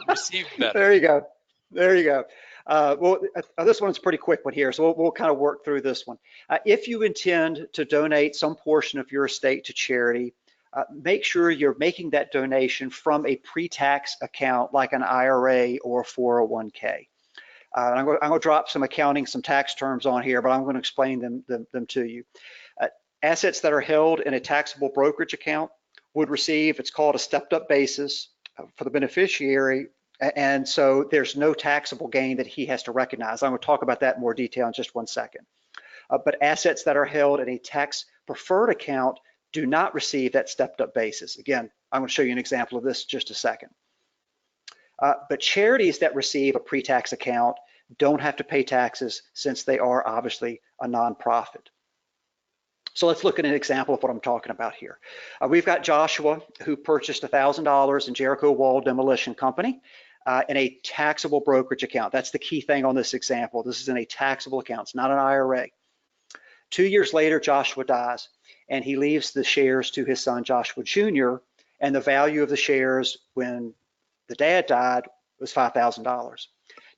received better. There you go. There you go. Well, this one's pretty quick one here, so we'll kind of work through this one. If you intend to donate some portion of your estate to charity, make sure you're making that donation from a pre-tax account like an IRA or a 401k. I'm going to drop some accounting, some tax terms on here, but I'm going to explain them to you. Assets that are held in a taxable brokerage account would receive, it's called a stepped-up basis for the beneficiary. And so there's no taxable gain that he has to recognize. I'm going to talk about that in more detail in just one second. But assets that are held in a tax preferred account do not receive that stepped up basis. Again, I'm going to show you an example of this in just a second. But charities that receive a pre-tax account don't have to pay taxes since they are obviously a nonprofit. So let's look at an example of what I'm talking about here. We've got Joshua who purchased $1,000 in Jericho Wall Demolition Company in a taxable brokerage account. That's the key thing on this example. This is in a taxable account. It's not an IRA. 2 years later, Joshua dies, and he leaves the shares to his son, Joshua Jr., and the value of the shares when the dad died was $5,000.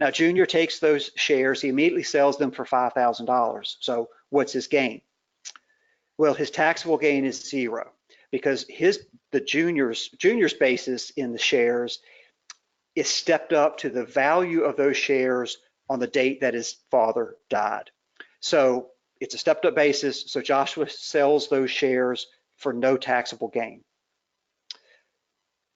Now, Junior takes those shares, he immediately sells them for $5,000. So what's his gain? Well, his taxable gain is 0 because the junior's basis in the shares is stepped up to the value of those shares on the date that his father died. So it's a stepped up basis. So Joshua sells those shares for no taxable gain.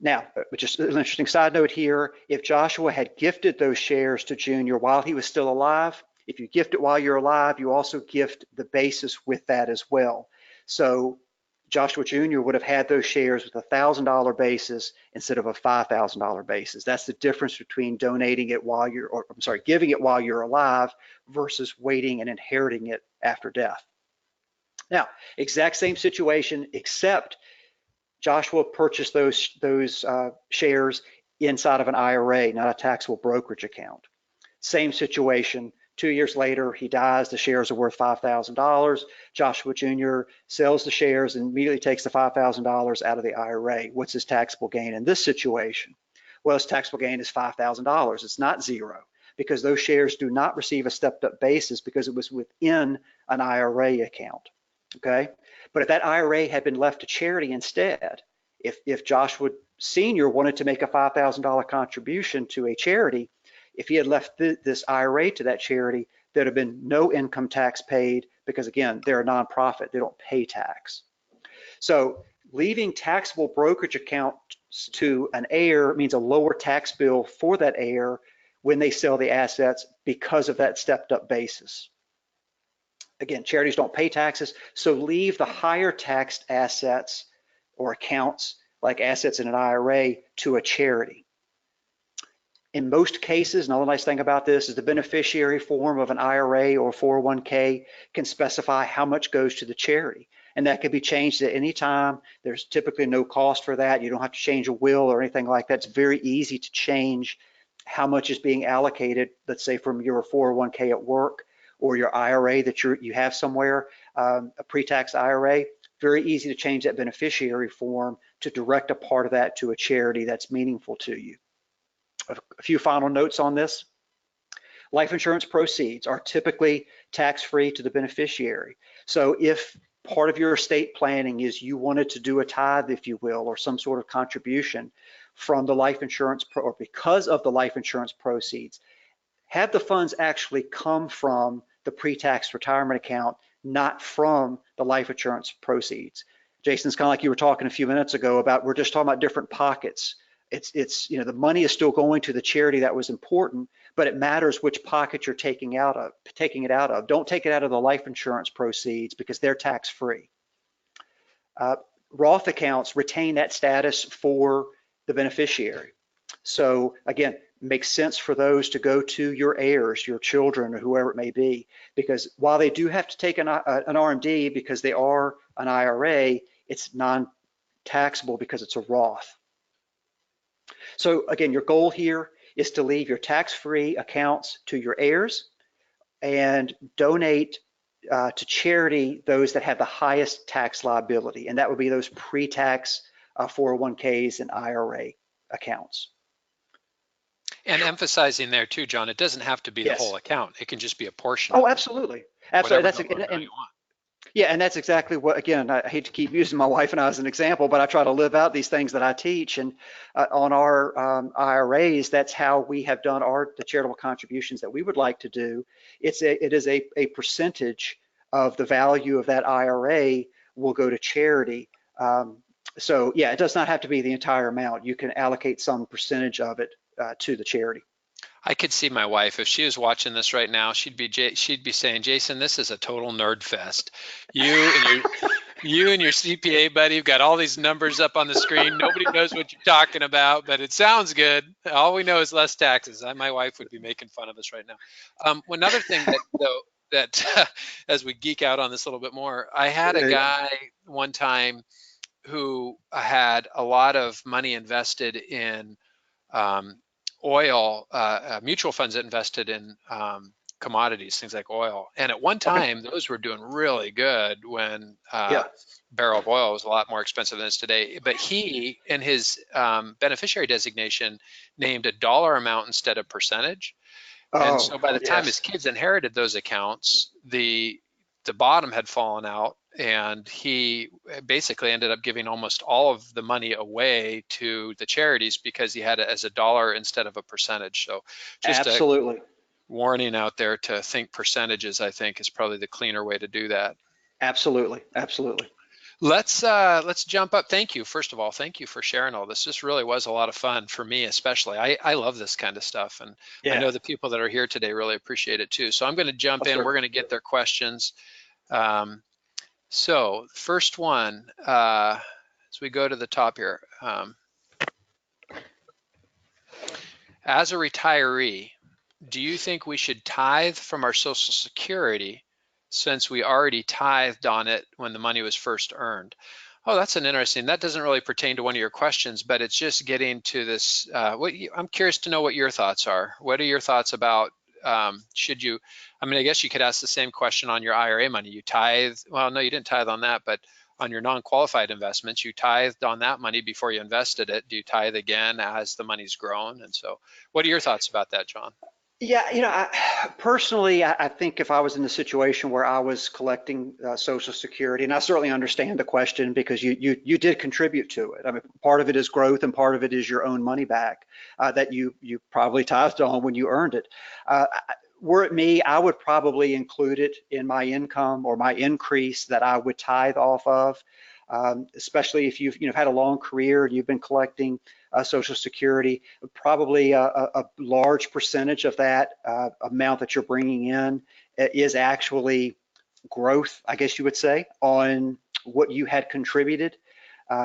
Now, just an interesting side note here, if Joshua had gifted those shares to Junior while he was still alive, if you gift it while you're alive, you also gift the basis with that as well. So Joshua Jr. would have had those shares with a $1,000 basis instead of a $5,000 basis. That's the difference between donating it while you're, or I'm sorry, giving it while you're alive versus waiting and inheriting it after death. Now, exact same situation, except Joshua purchased those shares inside of an IRA, not a taxable brokerage account. Same situation. 2 years later, he dies. The shares are worth $5,000. Joshua Jr. sells the shares and immediately takes the $5,000 out of the IRA. What's his taxable gain in this situation? Well, his taxable gain is $5,000. It's not zero because those shares do not receive a stepped up basis because it was within an IRA account. Okay. But if that IRA had been left to charity instead, if Joshua Sr. wanted to make a $5,000 contribution to a charity, if he had left this IRA to that charity, there'd have been no income tax paid because, again, they're a nonprofit. They don't pay tax. So leaving taxable brokerage accounts to an heir means a lower tax bill for that heir when they sell the assets because of that stepped up basis. Again, charities don't pay taxes, so leave the higher taxed assets or accounts like assets in an IRA to a charity. In most cases, another nice thing about this is the beneficiary form of an IRA or 401k can specify how much goes to the charity. And that can be changed at any time. There's typically no cost for that. You don't have to change a will or anything like that. It's very easy to change how much is being allocated, let's say from your 401k at work or your IRA that you have somewhere, a pre-tax IRA. Very easy to change that beneficiary form to direct a part of that to a charity that's meaningful to you. A few final notes on this. Life insurance proceeds are typically tax-free to the beneficiary. So if part of your estate planning is you wanted to do a tithe, if you will, or some sort of contribution from the life insurance or because of the life insurance proceeds, have the funds actually come from the pre-tax retirement account, not from the life insurance proceeds. Jason, it's kind of like you were talking a few minutes ago about, we're just talking about different pockets. It's the money is still going to the charity that was important, but it matters which pocket you're taking it out of. Don't take it out of the life insurance proceeds because they're tax-free. Roth accounts retain that status for the beneficiary. So again, makes sense for those to go to your heirs, your children, or whoever it may be, because while they do have to take an RMD because they are an IRA, it's non-taxable because it's a Roth. So again, your goal here is to leave your tax-free accounts to your heirs and donate to charity those that have the highest tax liability, and that would be those pre-tax 401ks and IRA accounts. And emphasizing there too, John, it doesn't have to be the Yes. whole account. It can just be a portion. Oh, of it. absolutely. Absolutely. That's you want. Yeah, and that's exactly what, again, I hate to keep using my wife and I as an example, but I try to live out these things that I teach. And on our IRAs, that's how we have done the charitable contributions that we would like to do. It is a percentage of the value of that IRA will go to charity. So yeah, it does not have to be the entire amount. You can allocate some percentage of it to the charity. I could see my wife, if she was watching this right now, she'd be saying, Jason, this is a total nerd fest. You and your CPA buddy have got all these numbers up on the screen. Nobody knows what you're talking about, but it sounds good. All we know is less taxes. My wife would be making fun of us right now. Another thing that as we geek out on this a little bit more, I had a guy one time who had a lot of money invested in oil, mutual funds that invested in commodities, things like oil. And at one time, those were doing really good when barrel of oil was a lot more expensive than it is today. But he, in his beneficiary designation, named a dollar amount instead of percentage. And so by the time his kids inherited those accounts, the bottom had fallen out, and he basically ended up giving almost all of the money away to the charities because he had it as a dollar instead of a percentage. So just absolutely a warning out there to think percentages, I think, is probably the cleaner way to do that. Absolutely. Absolutely. Let's jump up. Thank you. First of all, thank you for sharing all this. This really was a lot of fun for me, especially. I love this kind of stuff, and I know the people that are here today really appreciate it too. So I'm going to jump in. We're going to get their questions. So first one, as we go to the top here, as a retiree, do you think we should tithe from our Social Security since we already tithed on it when the money was first earned? Oh, that's an interesting, that doesn't really pertain to one of your questions, but it's just getting to this. I'm curious to know what your thoughts are. What are your thoughts about, should you, I mean, I guess you could ask the same question on your IRA money. You tithe, well, no, you didn't tithe on that, but on your non-qualified investments, you tithed on that money before you invested it. Do you tithe again as the money's grown? And so what are your thoughts about that, John? Yeah, personally, I think if I was in the situation where I was collecting Social Security, and I certainly understand the question because you did contribute to it. I mean, part of it is growth, and part of it is your own money back that you probably tithed on when you earned it. Were it me, I would probably include it in my income or my increase that I would tithe off of, especially if you've had a long career and you've been collecting Social Security. Probably a large percentage of that amount that you're bringing in is actually growth, I guess you would say, on what you had contributed.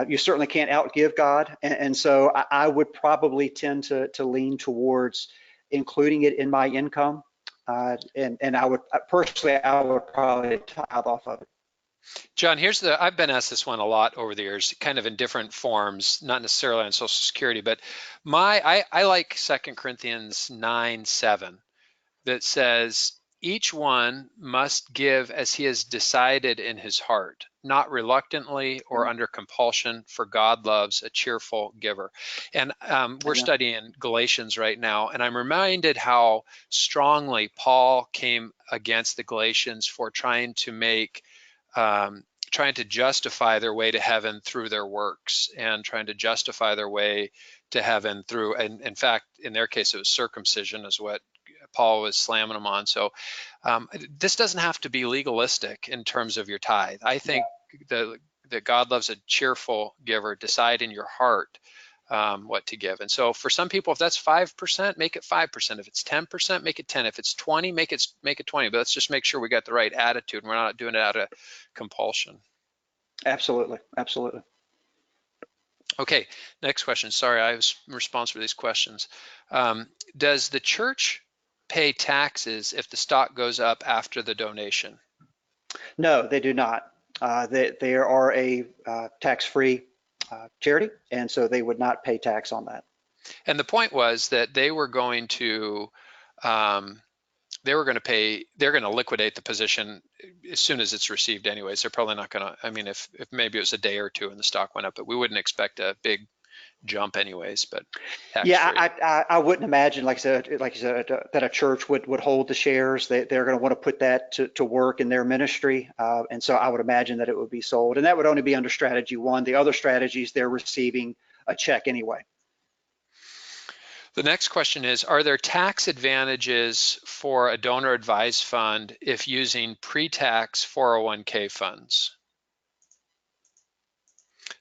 You certainly can't outgive God, and so I would probably tend to lean towards including it in my income, and I would personally, I would probably tithe off of it. John, I've been asked this one a lot over the years, kind of in different forms, not necessarily on Social Security, but I like 2 Corinthians 9:7 that says, each one must give as he has decided in his heart, not reluctantly or under compulsion, for God loves a cheerful giver. And we're Yeah. studying Galatians right now, and I'm reminded how strongly Paul came against the Galatians for trying to justify their way to heaven through their works and trying to justify their way to heaven through, and in fact, in their case, it was circumcision is what Paul was slamming them on. So this doesn't have to be legalistic in terms of your tithe. I think that God loves a cheerful giver. Decide in your heart what to give. And so for some people, if that's 5%, make it 5%. If it's 10%, make it 10. If it's 20, make it 20. But let's just make sure we got the right attitude and we're not doing it out of compulsion. Absolutely, absolutely. Okay, next question. Sorry, I was responsible for these questions. Does the church pay taxes if the stock goes up after the donation? No, they do not. They are a tax-free charity, and so they would not pay tax on that. And the point was that they were going to they're going to liquidate the position as soon as it's received anyways. They're probably not going to, I mean, if maybe it was a day or two and the stock went up, but we wouldn't expect a big jump anyways, but tax Yeah, free. I wouldn't imagine, like you said, that a church would hold the shares. They're going to want to put that to work in their ministry, and so I would imagine that it would be sold, and that would only be under strategy one. The other strategies, they're receiving a check anyway. The next question is, are there tax advantages for a donor advised fund if using pre-tax 401k funds?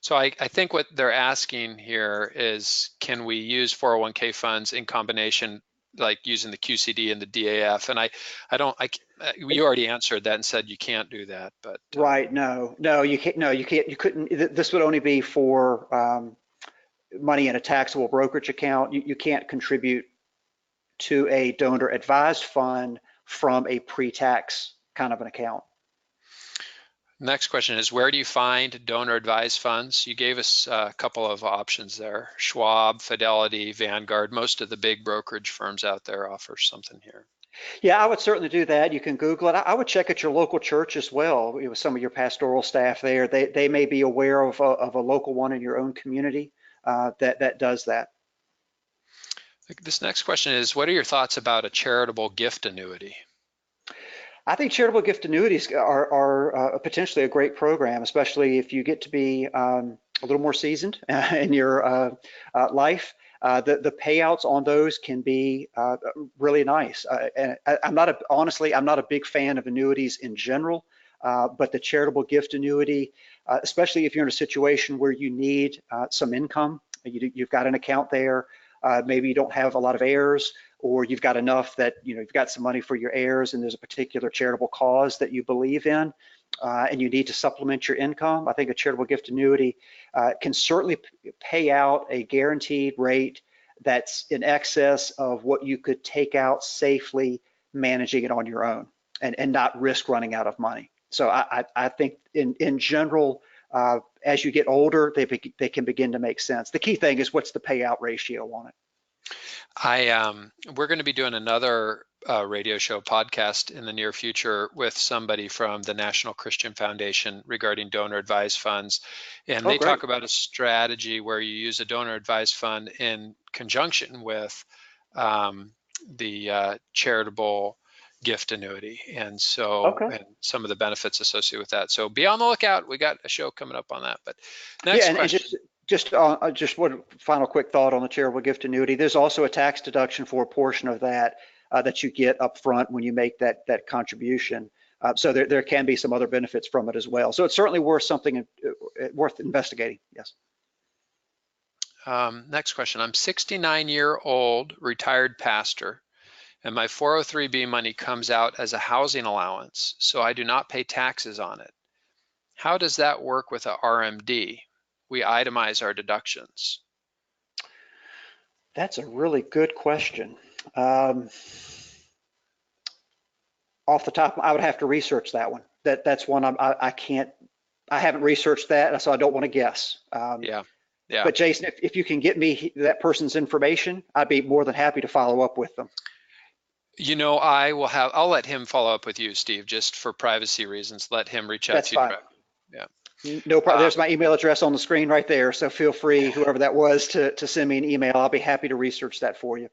So I think what they're asking here is, can we use 401k funds in combination, like using the QCD and the DAF? And you already answered that and said you can't do that, but. Right, no, you can't, you couldn't, this would only be for money in a taxable brokerage account. You can't contribute to a donor advised fund from a pre-tax kind of an account. Next question is, where do you find donor advised funds? You gave us a couple of options there. Schwab, Fidelity, Vanguard, most of the big brokerage firms out there offer something here. Yeah, I would certainly do that. You can Google it. I would check at your local church as well. With some of your pastoral staff there, they may be aware of a local one in your own community that does that. This next question is, what are your thoughts about a charitable gift annuity? I think charitable gift annuities are potentially a great program, especially if you get to be a little more seasoned in your life. The payouts on those can be really nice. And honestly, I'm not a big fan of annuities in general, but the charitable gift annuity, especially if you're in a situation where you need some income, you've got an account there, maybe you don't have a lot of heirs, or you've got enough that you've got some money for your heirs and there's a particular charitable cause that you believe in. and you need to supplement your income, I think a charitable gift annuity can certainly pay out a guaranteed rate that's in excess of what you could take out safely managing it on your own and not risk running out of money. So I think in general, as you get older, they can begin to make sense. The key thing is, what's the payout ratio on it? We're going to be doing another radio show podcast in the near future with somebody from the National Christian Foundation regarding donor advised funds. And Oh, they great. talk about a strategy where you use a donor advised fund in conjunction with the charitable gift annuity. And so, Okay. and some of the benefits associated with that. So be on the lookout. We got a show coming up on that. But Yeah, next and question. just one final quick thought on the charitable gift annuity. There's also a tax deduction for a portion of that that you get up front when you make that contribution. So there can be some other benefits from it as well. So it's certainly worth something worth investigating. Yes. Next question. I'm 69-year-old retired pastor, and my 403b money comes out as a housing allowance, so I do not pay taxes on it. How does that work with a RMD? We itemize our deductions. That's a really good question. Off the top, I would have to research that one. That's one I can't. I haven't researched that, so I don't want to guess. Yeah. But Jason, if you can get me that person's information, I'd be more than happy to follow up with them. You know, I'll let him follow up with you, Steve, just for privacy reasons. Let him reach out That's to you fine. directly. Yeah. No problem. There's my email address on the screen right there. So feel free, whoever that was, to send me an email. I'll be happy to research that for you.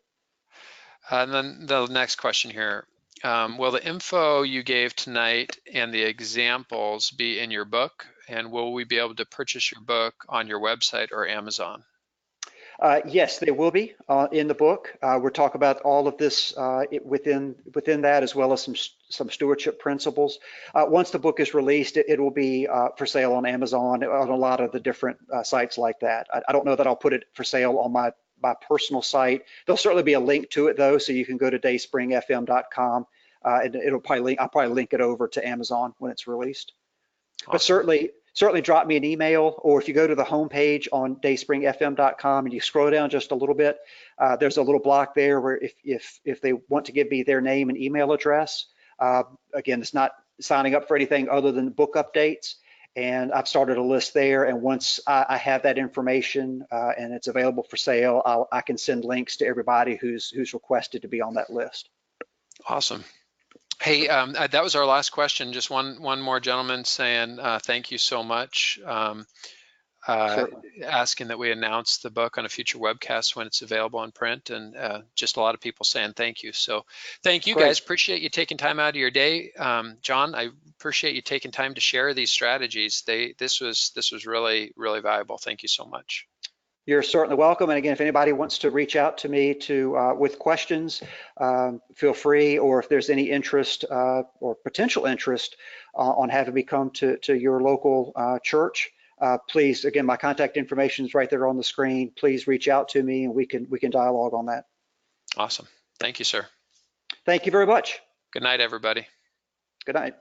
And then the next question here. Will the info you gave tonight and the examples be in your book? And will we be able to purchase your book on your website or Amazon? Yes, they will be in the book. We're talking about all of this within that, as well as some stewardship principles. Once the book is released, it will be for sale on Amazon, on a lot of the different sites like that. I don't know that I'll put it for sale on my personal site. There'll certainly be a link to it though, so you can go to dayspringfm.com and I'll probably link it over to Amazon when it's released. Awesome. But certainly drop me an email, or if you go to the homepage on dayspringfm.com and you scroll down just a little bit, there's a little block there where if they want to give me their name and email address, again, it's not signing up for anything other than book updates. And I've started a list there. And once I have that information and it's available for sale, I can send links to everybody who's requested to be on that list. Awesome. Hey, that was our last question. Just one more gentleman saying thank you so much. Asking that we announce the book on a future webcast when it's available in print, and just a lot of people saying thank you. So thank you. Great. Guys. Appreciate you taking time out of your day. John, I appreciate you taking time to share these strategies. This was really, really valuable. Thank you so much. You're certainly welcome. And again, if anybody wants to reach out to me with questions, feel free, or if there's any interest or potential interest on having me come to your local church, please, again, my contact information is right there on the screen. Please reach out to me and we can dialogue on that. Awesome. Thank you, sir. Thank you very much. Good night, everybody. Good night.